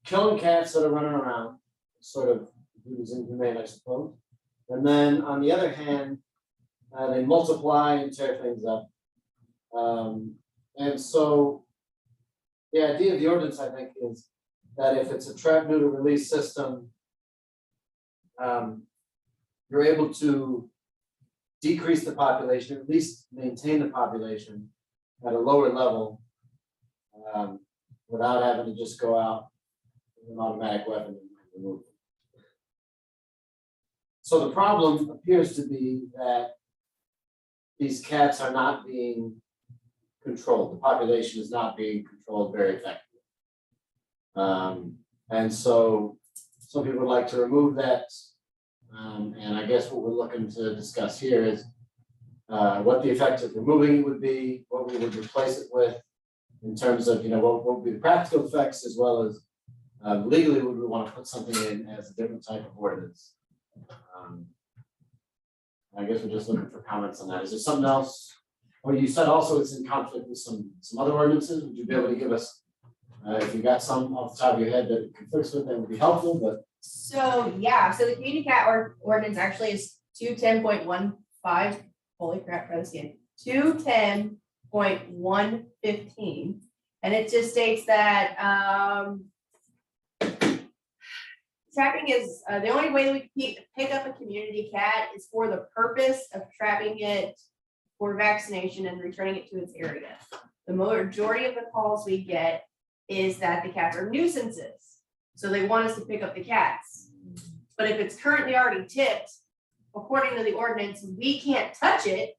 killing cats that are running around, sort of viewed as inhumane, I suppose. And then on the other hand, they multiply and tear things up. And so the idea of the ordinance, I think, is that if it's a trap, neuter, release system, you're able to decrease the population, at least maintain the population at a lower level, without having to just go out with an automatic weapon and remove them. So the problem appears to be that these cats are not being controlled. The population is not being controlled very effectively. And so some people would like to remove that. And I guess what we're looking to discuss here is what the effect of removing it would be, what we would replace it with in terms of, what would be the practical effects, as well as legally, would we want to put something in as a different type of ordinance? I guess we're just looking for comments on that. Is there something else? Or you said also it's in conflict with some other ordinances. Would you be able to give us, if you got some off the top of your head that it conflicts with, that would be helpful, but. So, so the community cat ordinance actually is 210.15. Holy crap, for the skin. 210.115. And it just states that trapping is the only way that we can pick up a community cat is for the purpose of trapping it for vaccination and returning it to its area. The majority of the calls we get is that the cats are nuisances. So they want us to pick up the cats. But if it's currently already tipped, according to the ordinance, we can't touch it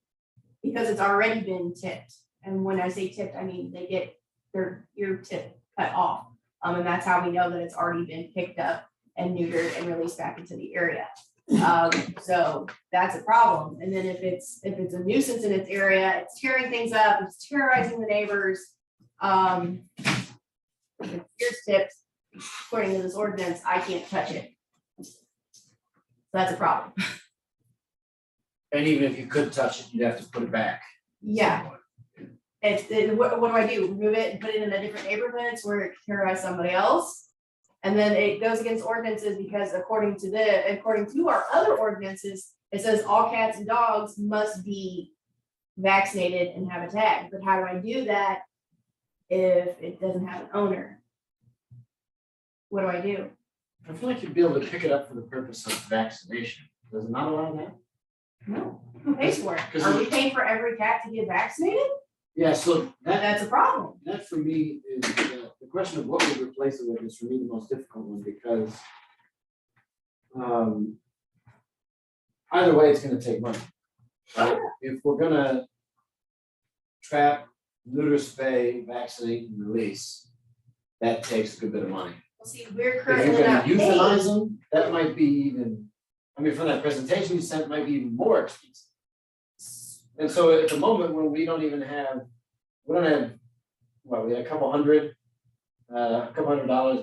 because it's already been tipped. And when I say tipped, I mean they get their ear tip cut off. And that's how we know that it's already been picked up and neutered and released back into the area. So that's a problem. And then if it's a nuisance in its area, it's tearing things up, it's terrorizing the neighbors. If it's ears tipped, according to this ordinance, I can't touch it. So that's a problem. And even if you could touch it, you'd have to put it back. Yeah. What do I do? Remove it and put it in a different neighborhood where it can terrorize somebody else? And then it goes against ordinances because according to our other ordinances, it says all cats and dogs must be vaccinated and have a tag. But how do I do that if it doesn't have an owner? What do I do? I feel like you'd be able to pick it up for the purpose of vaccination. Does it not allow that? No. Who pays for it? Are we paying for every cat to get vaccinated? Yeah, so That's a problem. that for me is the question of what we replace it with is for me the most difficult one, because either way, it's gonna take money. Right? If we're gonna trap, neuter, spay, vaccinate, and release, that takes a good bit of money. Well, see, we're If currently you're not gonna euthanize paying. them, that might be even, from that presentation you sent, it might be even more expensive. And so at the moment when we don't have, we had a couple $100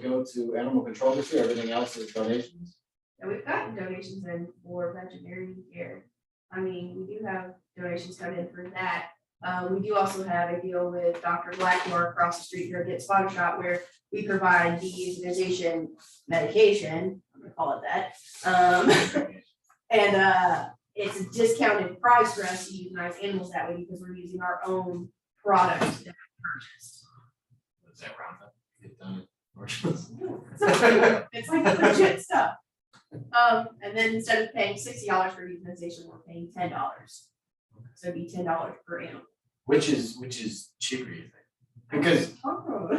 go to animal control this year, everything else is donations. And we've gotten donations in for veterinary care. I mean, we do have donations come in for that. We do also have a deal with Dr. Blackmore across the street here at Get Spotted Shot where we provide the euthanization medication, I'm gonna call it that. And it's a discounted price for us to euthanize animals that way because we're using our own product that we purchased. What's that round up? Get done. It's like legit stuff. And then instead of paying $60 for euthanization, we're paying $10. So it'd be $10 per animal. Which is cheaper, you think? Because Oh.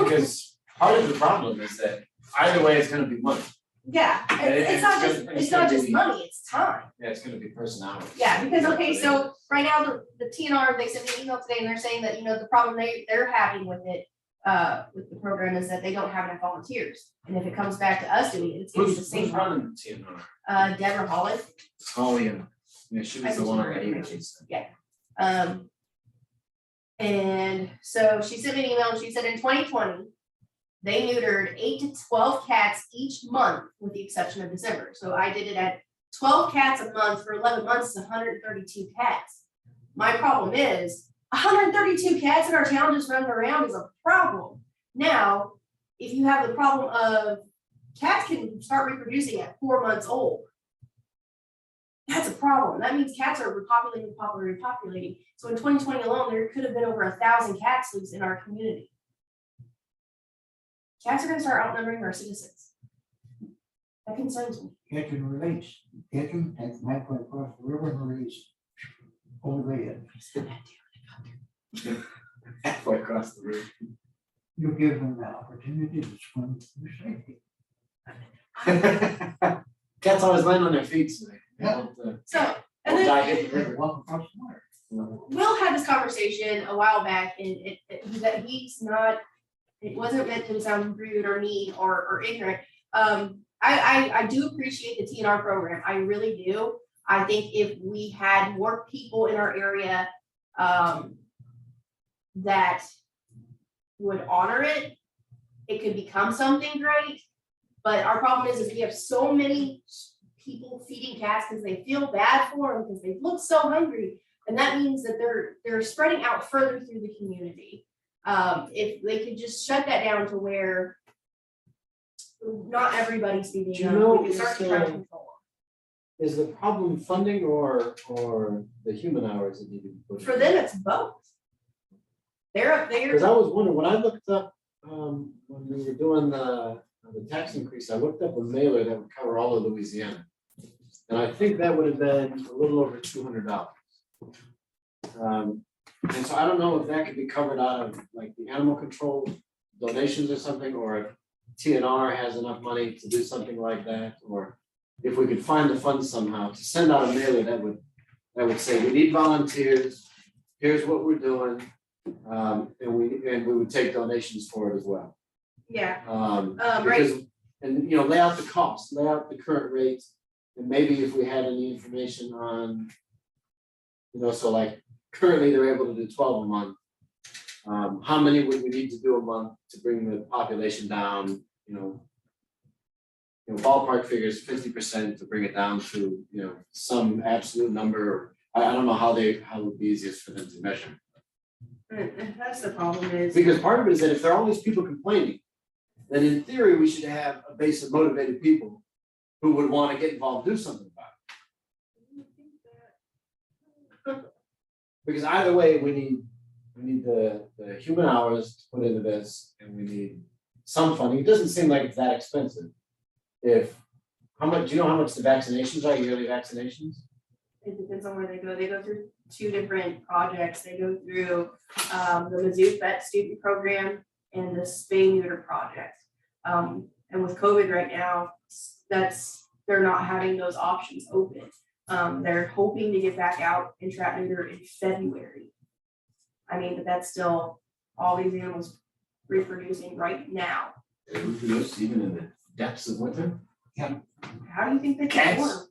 because part of the problem is that either way, it's gonna be money. Yeah, it's not just money, it's time. Yeah, it's gonna be personality. Yeah, because, okay, so right now, the TNR, they sent me an email today and they're saying that, the problem they're having with it, with the program is that they don't have enough volunteers. And if it comes back to us doing it, it's gonna be the Who's same problem. running the TNR? Deborah Holland. Oh, yeah. Yeah, she was the one on the email. And so she sent me an email and she said in 2020, they neutered 8 to 12 cats each month with the exception of December. So I did it at 12 cats a month for 11 months, 132 cats. My problem is 132 cats in our town just running around is a problem. Now, if you have the problem of cats can start reproducing at 4 months old, that's a problem. That means cats are repopulating. So in 2020 alone, there could have been over 1,000 cats loose in our community. Cats are gonna start outnumbering our citizens. That concerns me. Catch and release. Catch them, take them halfway across the river and release. Over the head. Halfway across the room. You give them the opportunity to swim to safety. Cats cats always land on their feet tonight. Yeah. So, and Or then. die hitting the river. Walk across the water. Will had this conversation a while back and that he's not, it wasn't meant to sound rude or mean or ignorant. I do appreciate the TNR program. I really do. I think if we had more people in our area, that would honor it, it could become something great. But our problem is we have so many people feeding cats because they feel bad for them because they look so hungry. And that means that they're spreading out further through the community. If they could just shut that down to where not everybody's feeding Do you them, know we can start to try to control Is the problem funding or the human hours that need to be put them. in? For them, it's both. They're up Because I there. was wondering, when I looked up, when we were doing the tax increase, I looked up a mailer that would cover all of Louisiana. And I think that would have been a little over $200. And so I don't know if that could be covered out of like the animal control donations or something, or if TNR has enough money to do something like that, or if we could find the funds somehow to send out a mailer that would say, we need volunteers, here's what we're doing. And we would take donations for it as well. Yeah, Because, and lay out the cost, lay out the current rates, and maybe if we had any information on, so like currently they're able to do 12 a month. How many would we need to do a month to bring the population down, ballpark figures 50% to bring it down to, some absolute number. I don't know how it would be easiest for them to measure. and that's the problem is. Because part of it is that if there are all these people complaining, then in theory, we should have a base of motivated people who would want to get involved, do something about it. Because either way, we need the human hours to put into this, and we need some funding. It doesn't seem like it's that expensive. How much, do you know how much the vaccinations are, yearly vaccinations? It depends on where they go. They go through 2 different projects. They go through the Mizzou Vet Student Program and the Spay Neuter Project. And with COVID right now, they're not having those options open. They're hoping to get back out and trap neuter in February. I mean, but that's still all these animals reproducing right now. They reproduce even in the depths of winter? How do you think they can Cats? work?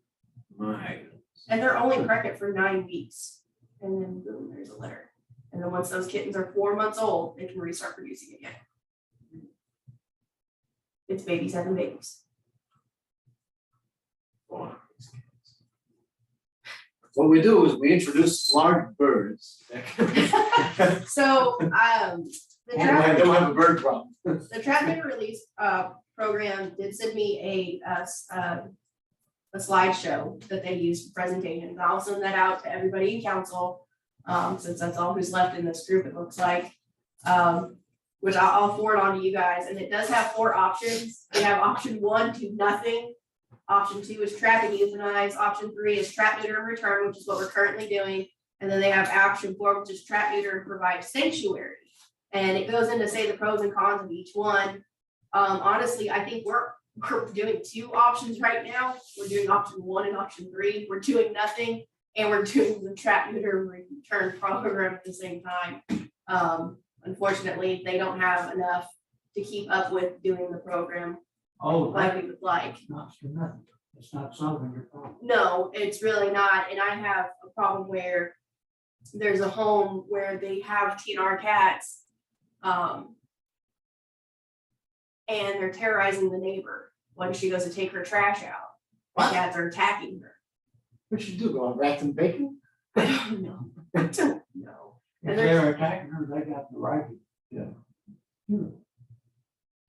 My. And they're only pregnant for 9 weeks. And then boom, there's a litter. And then once those kittens are 4 months old, they can restart producing again. It's babies having babies. What we do is we introduce large birds. So, the And trap, they don't have a bird problem. the trap neuter release program did send me a slideshow that they use for presentations. I'll send that out to everybody in council, since that's all who's left in this group, it looks like. Which I'll forward on to you guys, and it does have 4 options. We have option 1, do nothing. Option 2 is trap and euthanize. Option 3 is trap, neuter, and return, which is what we're currently doing. And then they have option 4, which is trap, neuter, and provide sanctuary. And it goes in to say the pros and cons of each one. Honestly, I think we're doing 2 options right now. We're doing option 1 and option 3. We're doing nothing, and we're doing the trap, neuter, and return program at the same time. Unfortunately, they don't have enough to keep up with doing the program Oh, like we would like. it's not for nothing. It's not solving your problem. No, it's really not. And I have a problem where there's a home where they have TNR cats. And they're terrorizing the neighbor when she goes to take her trash out. What? Cats are attacking her. What should you do, go on rats and bacon? I don't know. I don't know. If And there's- they're attacking her, they got the right to do it.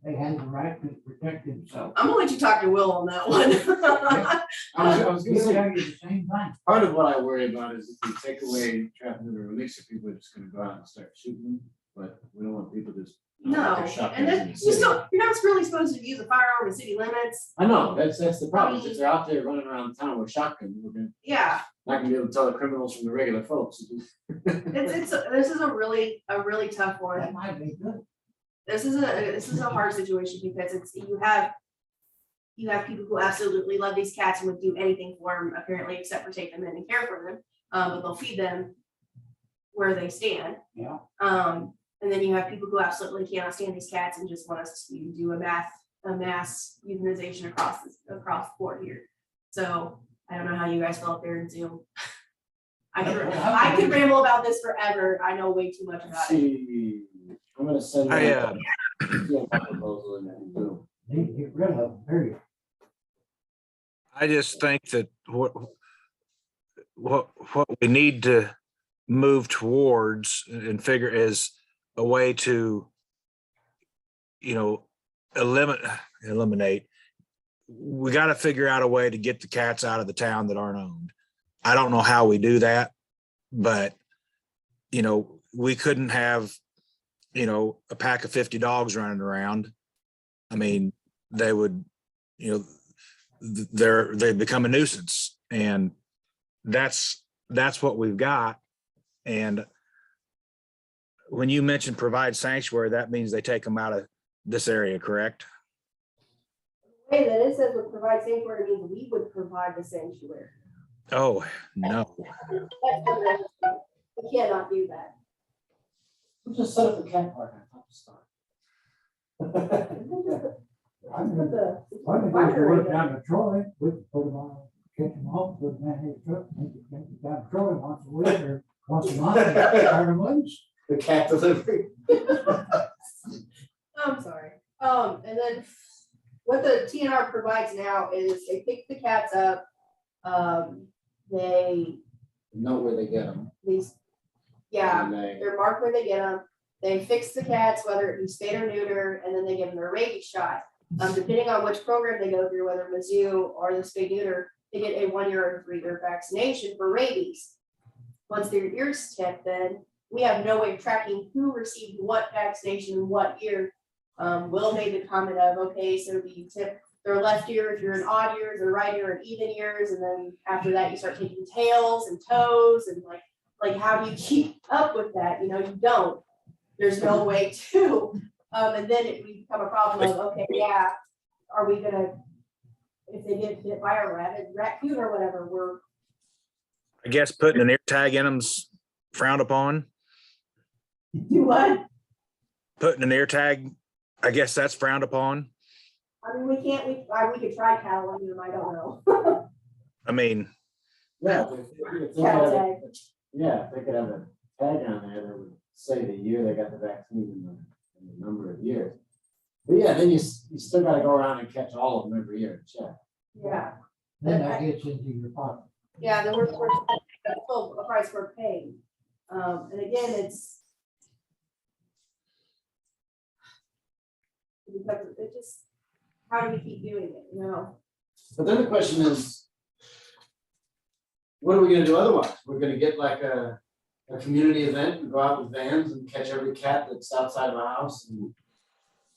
They have the right to protect themselves. I'm gonna let you talk to Will on that one. I was gonna He'll say, tell you the same thing. part of what I worry about is if we take away trap neuter release, if people are just gonna go out and start shooting them, but we don't want people just. No, with their shotguns and in then the you city. still, you're not really supposed to use a firearm in city limits. I know, that's the problem, if they're out there running around town with shotguns, we're Yeah, not gonna be able to tell the criminals from the regular folks. this is a really tough one. That might be good. This is a hard situation because you have you have people who absolutely love these cats and would do anything for them, apparently, except for take them in and care for them. But they'll feed them where they stand. Yeah. And then you have people who absolutely cannot stand these cats and just want us to do a mass euthanization across the board here. So I don't know how you guys feel up there in Zoom. I could ramble about this forever. I know way too much about it. See, I'm gonna send. I, my proposal in there too. Need to get rid of them, period. I just think that what we need to move towards and figure is a way to, eliminate. We got to figure out a way to get the cats out of the town that aren't owned. I don't know how we do that, but we couldn't have, a pack of 50 dogs running around. I mean, they would, they become a nuisance, and that's what we've got. And when you mention provide sanctuary, that means they take them out of this area, correct? The way that it says would provide sanctuary means we would provide the sanctuary. Oh, no. We cannot do that. We'll just set up a cat park on top of Star. I mean, why don't we work down to Troy, we could put them on, catch them off, put them in his truck, and take them down to Troy once a week or once a month, and turn them loose. The cat delivery. I'm sorry. And then what the TNR provides now is they pick the cats up. They Know where they get them. yeah, And they- they're marked where they get them. They fix the cats, whether it be spayed or neuter, and then they give them their rabies shot. Depending on which program they go through, whether Mizzou or the spay neuter, they get a 1 year or 3 year vaccination for rabies. Once their ears tip, then we have no way of tracking who received what vaccination in what year. Will made the comment of, okay, so do you tip their left ear if you're in odd years, or right ear in even years, and then after that you start taking tails and toes, and like how do you keep up with that? You don't. There's no way to. And then it become a problem of, okay, yeah, are we gonna, if they get hit by a raccoon or whatever, I guess putting an ear tag in them's frowned upon. do what? Putting an ear tag, I guess that's frowned upon. I mean, we could try cataloging them, I don't know. I mean, Yeah, if they Cat had tag. if they could have a tag on there that would say the year they got the vaccine and the number of years. But yeah, then you still gotta go around and catch all of them every year and check. Yeah, Then that gets into your pocket. yeah, then we're that's still a price we're paying. And again, it's because it just, how do we keep doing it, But then the question is, what are we gonna do otherwise? We're gonna get like a community event and go out with vans and catch every cat that's outside of a house and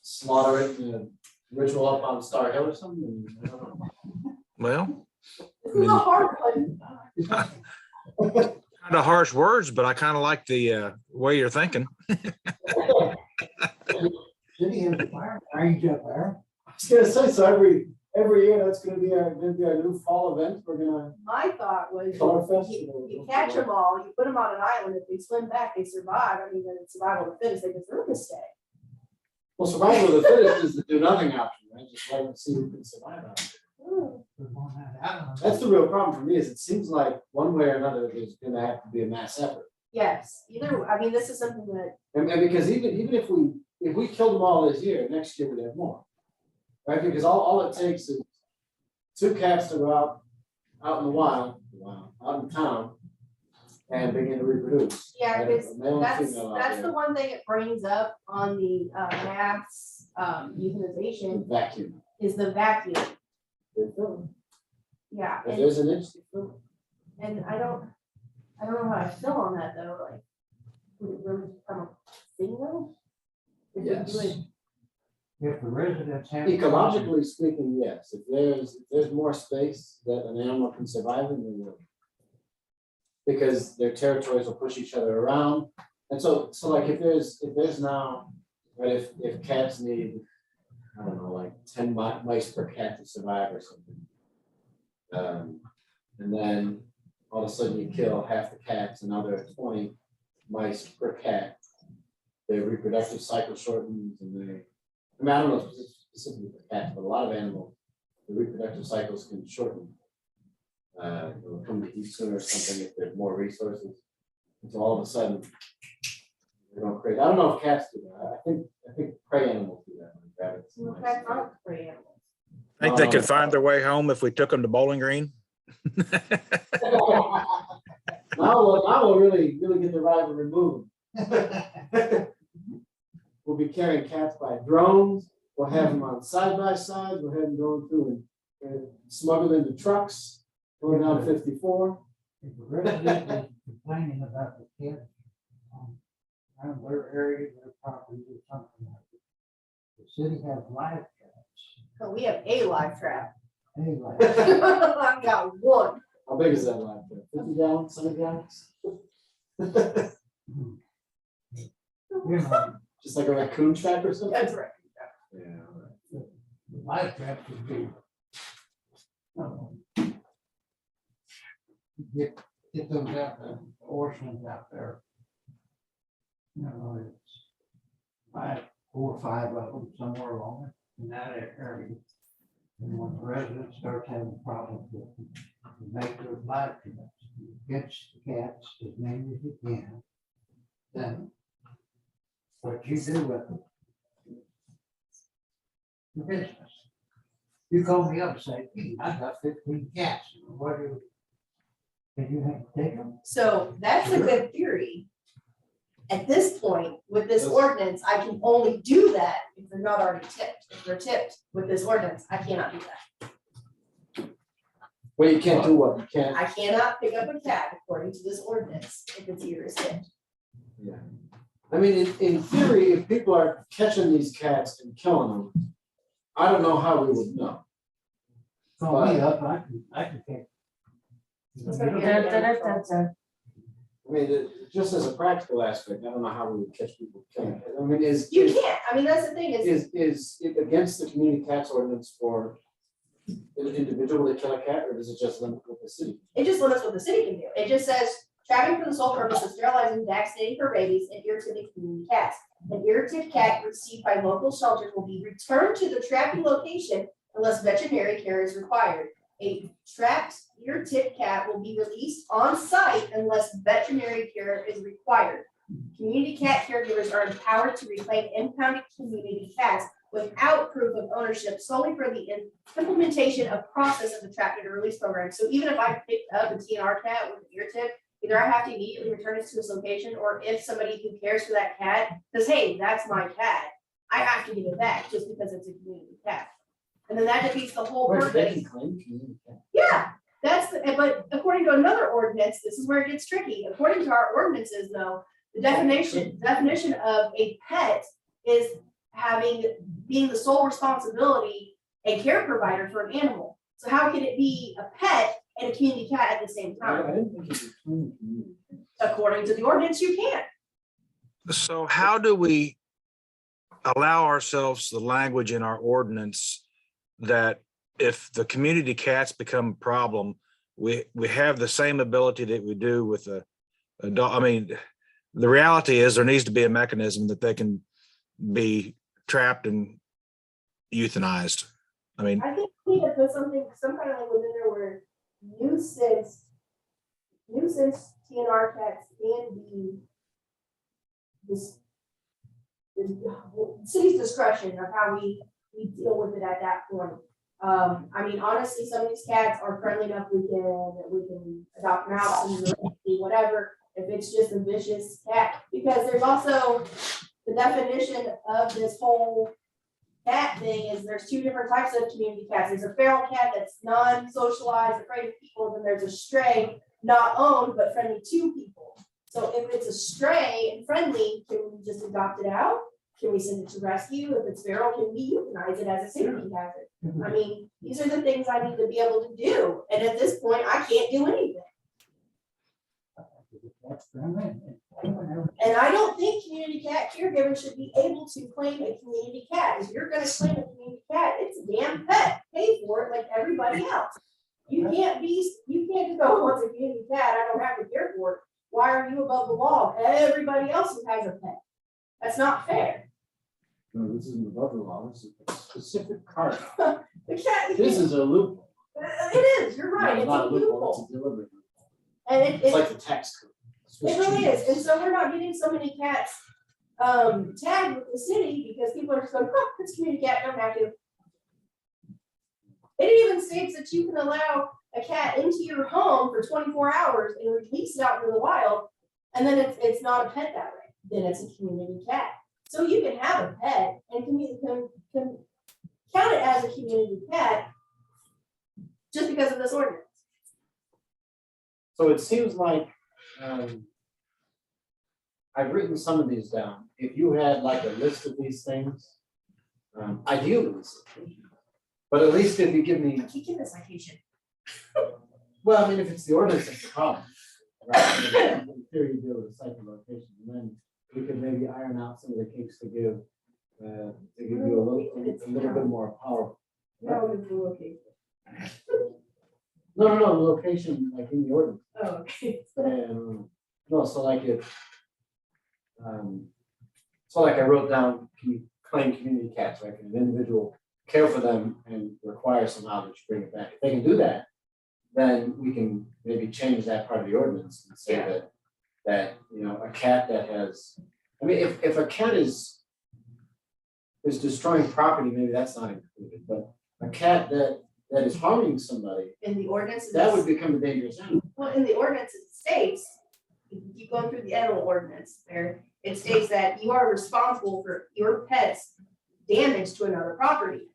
slaughter it in a ritual up on Star Hill or something? I don't know. well, This is a hard one. kind of harsh words, but I kind of like the way you're thinking. City has a fire range up there. I was gonna say, so every year, that's gonna be our new fall event. We're gonna My thought was, color festival. you catch them all, you put them on an island, if they swim back, they survive, I mean, then it's survival of the fittest, they deserve to stay. Well, survival of the fittest is the do nothing option, right? Just let them see who can survive on it. Put them on that island. That's the real problem for me, is it seems like one way or another, there's gonna have to be a mass effort. Yes, I mean, this is something that, And because even if we killed them all this year, next year we'd have more. Right, because all it takes is 2 cats to go out in the wild, out in town, and begin to reproduce. yeah, And because a male and female out that's the there, one thing it brings up on the mass euthanization vacuum. is the vacuum, They're filling. yeah. If there's an inch, they fill it. And I don't know how I feel on that though, like, would it really become a thing though? If we do Yes. it- If the residents have. Ecologically speaking, yes, if there's more space that an animal can survive in, they will. Because their territories will push each other around, and so like if there's now, right, if cats need I don't know, like 10 mice per cat to survive or something. And then all of a sudden you kill half the cats, another 20 mice per cat. Their reproductive cycle shortens and I mean, I don't know specifically for cats, but a lot of animals, the reproductive cycles can shorten. They'll come to eat sooner or something if there's more resources. And so all of a sudden, they're going crazy. I don't know if cats do that. I think prey animals do that. Like rabbits and mice. Cats aren't prey animals. Think they could find their way home if we took them to Bowling Green? Now we'll really get the rival removed. We'll be carrying cats by drones. We'll have them on side by sides. We'll have them going through and smuggled into trucks, going down 54. If the resident is complaining about the kids, around their area, their property or something like that, the city has live traps. So we have a live trap. Anyway, I've got one. How big is that live trap? 50 gallons, 100 gallons? you know, Just like a raccoon trap or something? That's right. Yeah. the live trap would be. Get those out there, orphans out there. You know, it's 4 or 5 of them somewhere along in that area. And when the residents start having problems with them, you make those live traps, you catch the cats as many as you can. Then what you do with them, your business. You call me up and say, "Hey, I got 15 cats, what do you? Can you have to take them?" So that's a good theory. At this point, with this ordinance, I can only do that if they're not already tipped. If they're tipped with this ordinance, I cannot do that. Well, you can't do what? You can't. I cannot pick up a cat according to this ordinance if its ear is tipped. Yeah. I mean, in theory, if people are catching these cats and killing them, I don't know how we would know. Call me up, I can take. I mean, just as a practical aspect, I don't know how we would catch people killing cats. I mean, You can't. I mean, that's the thing is, is it against the community cats ordinance for an individual to kill a cat, or does it just limit what the city? it just limits what the city can do. It just says trapping for the sole purpose of sterilizing, vaccinating for rabies and ear-tipping community cats. An ear-tipped cat received by local shelters will be returned to the trapping location unless veterinary care is required. A trapped ear-tipped cat will be released on site unless veterinary care is required. Community cat caregivers are empowered to reclaim impounded community cats without proof of ownership solely for the implementation of process of the trap and release program. So even if I picked up a TNR cat with an ear tip, either I have to immediately return it to its location, or if somebody who cares for that cat says, hey, that's my cat, I have to give it back just because it's a community cat. And then that defeats the whole purpose. Yeah, but according to another ordinance, this is where it gets tricky. According to our ordinances, though, the definition of a pet is being the sole responsibility and care provider for an animal. So how can it be a pet and a community cat at the same time? I didn't think it was community. According to the ordinance, you can't. So how do we allow ourselves the language in our ordinance that if the community cats become a problem, we have the same ability that we do with a dog? I mean, the reality is there needs to be a mechanism that they can be trapped and euthanized. I mean, I think we need to put some kind of language in there where nuisance TNR cats can be this city's discretion of how we deal with it at that point. I mean, honestly, some of these cats are friendly enough, we can adopt them out and do whatever, if it's just a vicious cat, because there's also the definition of this whole cat thing is there's 2 different types of community cats. There's a feral cat that's non-socialized, afraid of people, and then there's a stray, not owned, but friendly to people. So if it's a stray and friendly, can we just adopt it out? Can we send it to rescue? If it's feral, can we euthanize it as a safety hazard? I mean, these are the things I need to be able to do. And at this point, I can't do anything. That's friendly. And I don't think community cat caregivers should be able to claim a community cat. If you're gonna claim a community cat, it's a damn pet. Pay for it like everybody else. You can't just go, oh, it's a community cat, I don't have to care for it. Why are you above the law? Everybody else who has a pet. That's not fair. No, this isn't above the law, this is a specific card. The cat, This is a loophole. it is, you're right, It's it's a not a loophole, loophole. it's a deliberate loophole. And It's like the tax code. it really is, and so we're not getting so many cats tagged with the city because people are just going, oh, it's a community cat, don't have to. It even states that you can allow a cat into your home for 24 hours and release it out into the wild, and then it's not a pet that way, then it's a community cat. So you can have a pet and can count it as a community cat just because of this ordinance. So it seems like, I've written some of these down. If you had like a list of these things, ideally, but at least if you give me, I can't give a citation. well, I mean, if it's the ordinance, it's the problem. Right? In theory, you deal with the site location, and then we could maybe iron out some of the kinks to give you a little bit more power. No, it's the location. No, the location, like in the ordinance. Oh, okay. No, so like if, so like I wrote down, can you claim community cats, right? Can an individual care for them and require somehow that you bring it back? If they can do that, then we can maybe change that part of the ordinance and say that, you know, a cat that has, I mean, if a cat is destroying property, maybe that's not included, but a cat that is harming somebody, In the ordinance. that would become a dangerous animal. Well, in the ordinance, it states, if you keep going through the animal ordinance there, it states that you are responsible for your pet's damage to another property.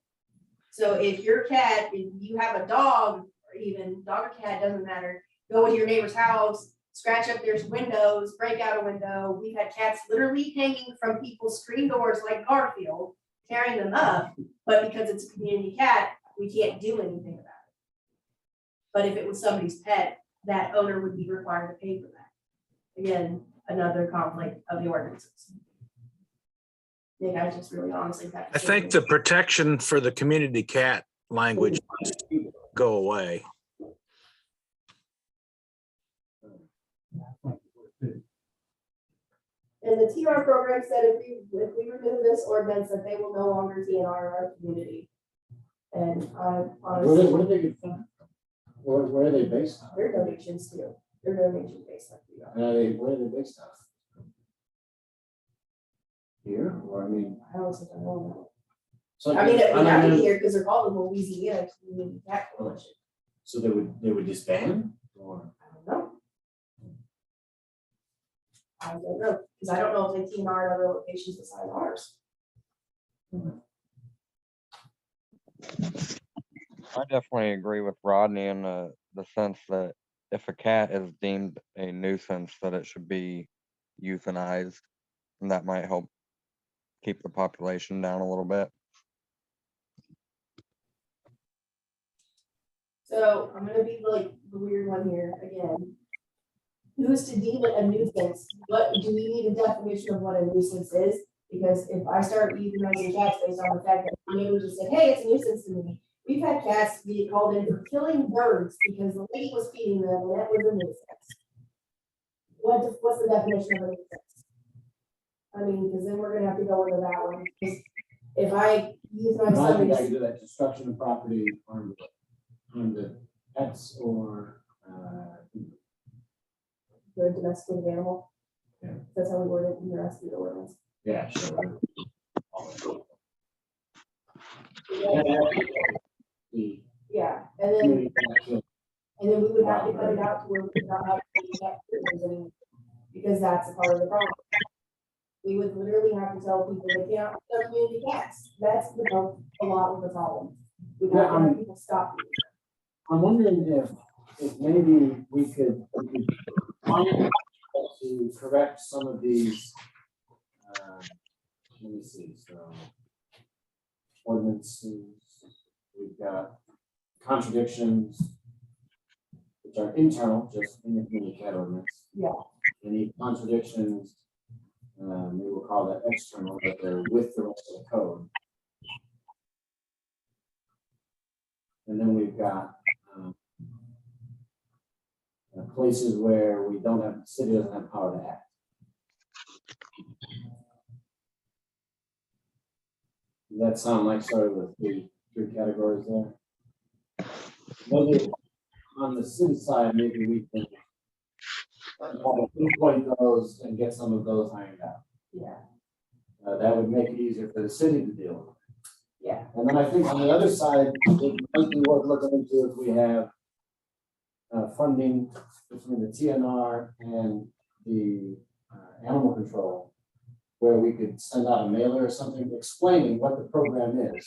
So if your cat, if you have a dog, or even dog or cat, doesn't matter, go into your neighbor's house, scratch up their windows, break out a window. We've had cats literally hanging from people's screen doors like Garfield, tearing them up, but because it's a community cat, we can't do anything about it. But if it was somebody's pet, that owner would be required to pay for that. Again, another conflict of the ordinances. Nick, I just really honestly. I think the protection for the community cat language must go away. And the TR program said if we remove this ordinance, that they will no longer TNR our community. And I honestly. Where do they get funded? Where are they based on? Their donations too. Their donation based on TR. And where are they based on? Here, or I mean. I honestly don't know. So I mean, it would have to be mean, here because they're called the Louisiana Community Cat Coalition. so they would disband or? I don't know. I don't know, because I don't know if they TNR at other locations besides ours. I definitely agree with Rodney in the sense that if a cat is deemed a nuisance, that it should be euthanized, and that might help keep the population down a little bit. So I'm gonna be like the weird one here again. Who's to deem it a nuisance? What, do we need a definition of what a nuisance is? Because if I start euthanizing cats based on the fact that my neighbor just said, hey, it's a nuisance to me. We've had cats be called in for killing birds because the lady was feeding them and that was a nuisance. What's the definition of a nuisance? I mean, because then we're gonna have to go into that one. Because if I euthanize No, I think I somebody's. can do that, destruction of property on the pets or, The domesticated animal. Yeah. That's how we word it in the rest of the ordinance. yeah, sure. Yeah, and then we would have to cut it out to where we could not have any cat critters anymore, because that's a part of the problem. We would literally have to tell people they can't have community cats. That's a lot of the problem. We have to have people stop. I'm wondering if maybe we could find to correct some of these, let me see, so ordinances, we've got contradictions, which are internal, just in the community cat ordinance. Yeah. Any contradictions, we will call that external, but they're with the rest of the code. And then we've got places where we don't have, the city doesn't have power to act. Does that sound like sort of the three categories there? Maybe on the city side, maybe we can pinpoint those and get some of those ironed out. Yeah. That would make it easier for the city to deal with. Yeah. And then I think on the other side, it might be worth looking into if we have funding between the TNR and the animal control, where we could send out a mailer or something explaining what the program is,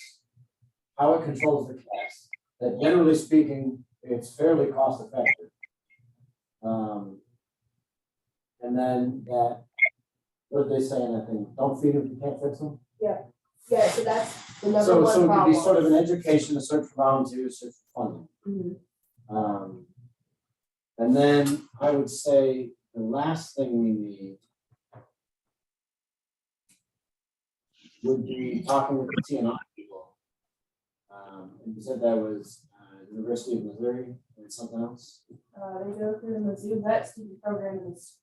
how it controls the cats, that generally speaking, it's fairly cost effective. And then that, what did they say in that thing? Don't feed them if you can't fix them? Yeah, so that's the number So one it could be problem. sort of an education, a search for volunteers, search for funding. Mhm. And then I would say the last thing we need would be talking with the TNR people. And you said that was University of Missouri and something else? They go through the Mizzou vet student program is.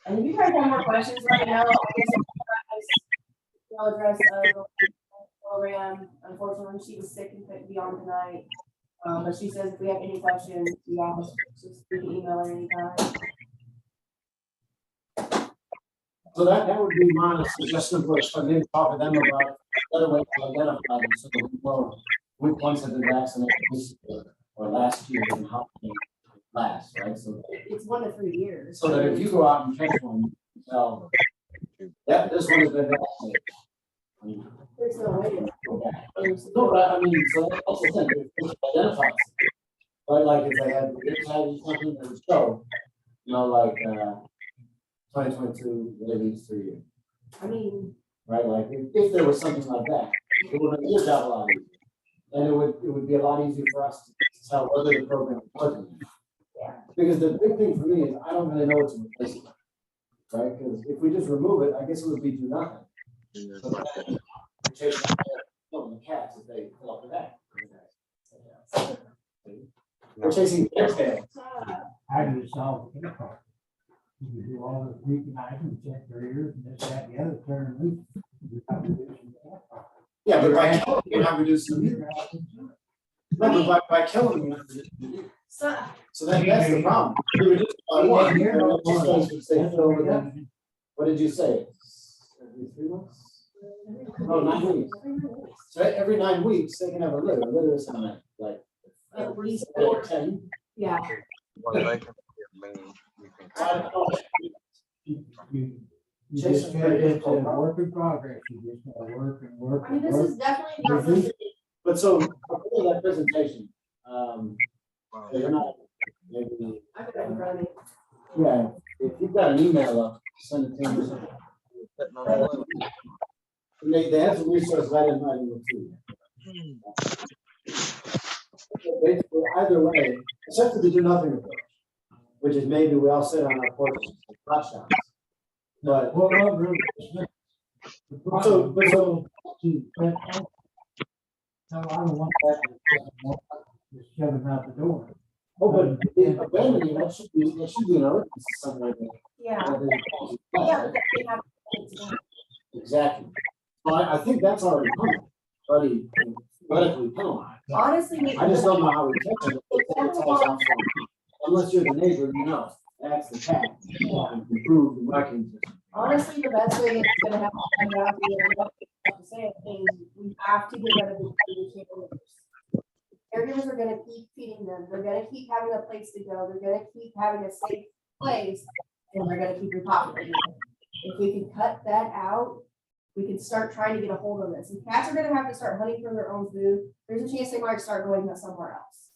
And if you guys have more questions, let me know. I guess I'll address the program. Unfortunately, she was sick and couldn't be on tonight. But she says if we have any questions, we just email her anytime. So that would be my suggestion for us, maybe talk to them about better way to identify them, so that we know which ones have been vaccinated this year or last year and how many last, right? So It's 1 to 3 years. so that if you go out and catch one, you tell, yeah, this one has been vaccinated. I mean, There's no way to go back. no, but I mean, so that's the thing, it's identifies. But like if they had something that would show, like 2022, rabies 3 years. I mean, Right, like if there was something like that, it would make your job a lot easier. And it would be a lot easier for us to tell whether the program is working. Yeah. Because the big thing for me is I don't really know what to replace it. Right, because if we just remove it, I guess it would be do nothing. So then we're chasing the cats if they fill up the back. We're chasing their tails. How do you solve the cat problem? You do all the recognizing, check their ears, and this, that, and the other, turn loose. Without reducing the cat problem. Yeah, but by killing, you're not reducing them either. No, but by killing them, you're not reducing them either. So that's the problem. You reduce it by one, and it just goes to say, fill within, what did you say? Every 3 months? No, 9 weeks. So every 9 weeks, they can have a litter. A litter is how many? Like at least 10? yeah. Well, they can give me- you can- I don't know. You just got it's a work in progress, you just gotta work and work I mean, and this work. is definitely not something. But so, according to that presentation, you're not, maybe, I've got it in front of me. yeah, if you've got an email up, send it to me or something. Sitting on the list. And they have some resources I didn't know you too. Basically, either way, except for the do nothing approach, which is maybe we all sit on our porches and watch down. But, Well, not really. The problem, so I don't want that, just shove them out the door. oh, but the abandoning, that should be an ordinance somewhere. Yeah. That Yeah. is- but they have- Exactly. Well, I think that's already coming, already politically penalized. Honestly. I just don't know how we catch it. It's off. Unless you're the neighbor, that's the cat. Improve the marking system. Honestly, the best way it's gonna have to come down to say is we have to get rid of the caregivers. Caregivers are gonna keep feeding them, they're gonna keep having a place to go, they're gonna keep having a safe place, and they're gonna keep repopulating. If we can cut that out, we can start trying to get a hold of this. And cats are gonna have to start hunting for their own food. There's a chance they might start going somewhere else.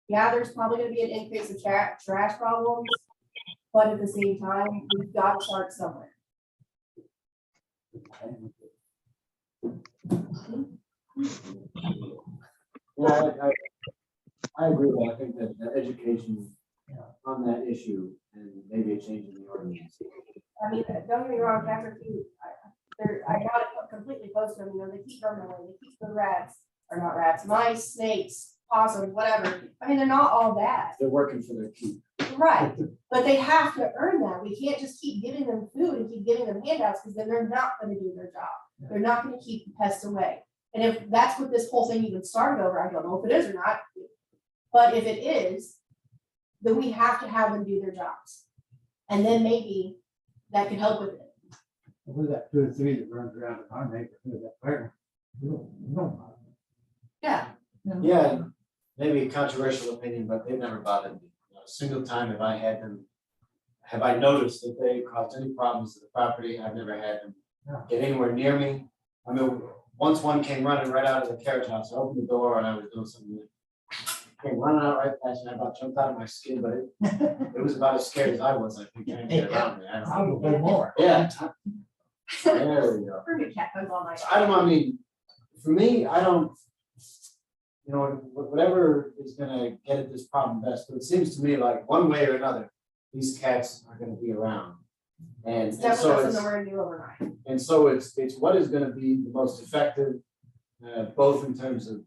Yeah, there's probably gonna be an increase of trash problems, but at the same time, we've got to start somewhere. Yeah, I agree. I think that the education on that issue and maybe a change in the ordinance. I mean, don't get me wrong, cats are cute. I gotta completely post them, you know, they keep them away, they keep the rats, or not rats, mice, snakes, possums, whatever. I mean, they're not all bad. They're working for their keep. Right, but they have to earn that. We can't just keep giving them food and keep giving them handouts, because then they're not gonna do their job. They're not gonna keep the pests away. And if that's what this whole thing even started over, I don't know if it is or not. But if it is, then we have to have them do their jobs. And then maybe that could help with it. We got 2 or 3 that runs around in our neighborhood up there. We don't bother them. Yeah. Yeah, maybe a controversial opinion, but they've never bothered me. Not a single time have I noticed that they caused any problems to the property. I've never had them get anywhere near me. I mean, once one came running right out of the carriage house, I opened the door and I was doing something. Came running out right past me. I about jumped out of my skin, but it was about as scared as I was. I think trying to get around me. I will do more. Yeah. There we go. We're gonna cat bugs all night. I mean, for me, I don't, you know, whatever is gonna get at this problem best, but it seems to me like one way or another, these cats are gonna be around. And It's definitely so something it's, that we're gonna do overnight. and so it's what is gonna be the most effective, both in terms of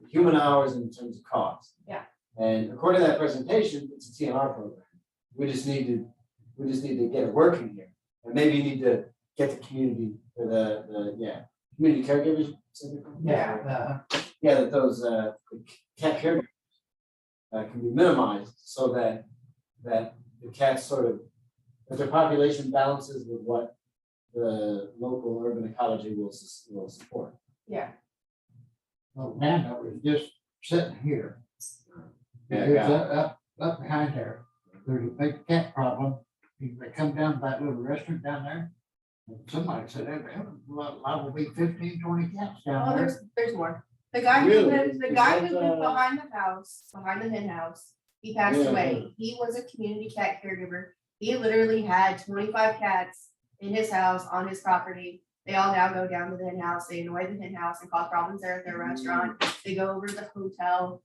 human hours and in terms of cost. Yeah. And according to that presentation, it's a TNR program. We just need to get it working here. And maybe you need to get the community or the community caregivers. Yeah, that those cat caregivers can be minimized so that the cats sort of, that their population balances with what the local urban ecology will support. Yeah. Well, Nando was just sitting here. Yeah, There's up behind there, there's a big cat problem. They come down to that little restaurant down there. And somebody said, there will be 15, 20 cats down Oh, there. there's more. The guy who Really? lived, the Is guy that, who lived behind the house, behind the hen house, he passed Yeah. away. He was a community cat caregiver. He literally had 25 cats in his house on his property. They all now go down to the hen house. They annoy the hen house and cause problems there at their restaurant. They go over to the hotel.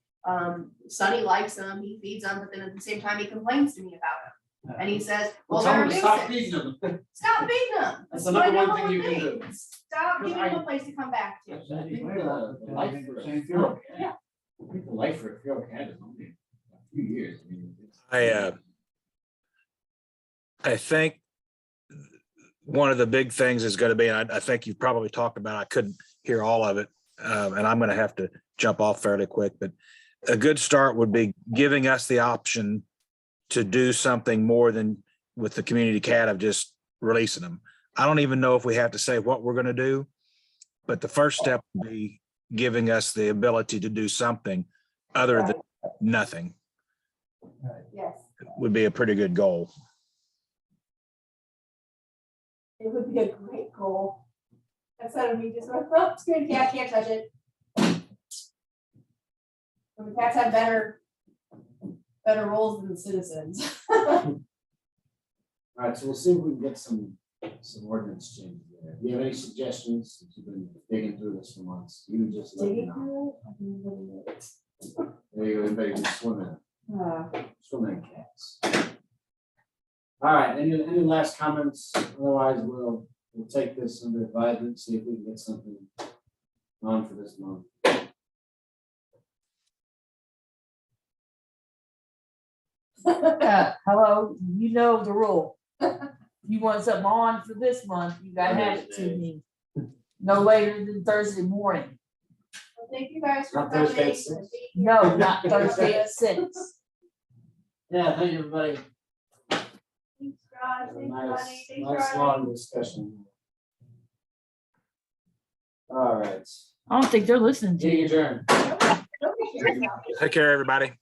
Sonny likes them, he feeds them, but then at the same time, he complains to me about them. And he says, well, they're a nuisance. Stop feeding them. Stop feeding them. That's the the number one number thing you can do. thing. Stop giving them a place to come back to. I think the life for a feral cat. Yeah. I think the life for a feral cat is only a few years. I mean, it's- I think one of the big things is going to be, and I think you've probably talked about, I couldn't hear all of it, and I'm going to have to jump off fairly quick, but a good start would be giving us the option to do something more than with the community cat of just releasing them. I don't even know if we have to say what we're going to do, but the first step would be giving us the ability to do something other than nothing Yes, would be a pretty good goal. it would be a great goal. Instead of me just going, oh, it's good, cat, can't touch it. But the cats have better roles than the citizens. All right, so we'll see if we can get some ordinance changes there. Do you have any suggestions? Since you've been digging through this for months, you just let me know. There you go, everybody can swimming cats. All right, any last comments? Otherwise, we'll take this under advisement, see if we can get something on for this month. Hello, you know the rule. You want something on for this month, you gotta have it to me. No later than Thursday morning. Well, thank you guys for Not coming. Thursday at 6? and being here. No, not Thursday at 6. Yeah, thank you, everybody. Thanks, Josh. Thanks, Bonnie. Thanks, Nice Ronnie. long discussion. All right, I don't think they're listening to meeting you. adjourned. Nobody cares about it. Take care, everybody.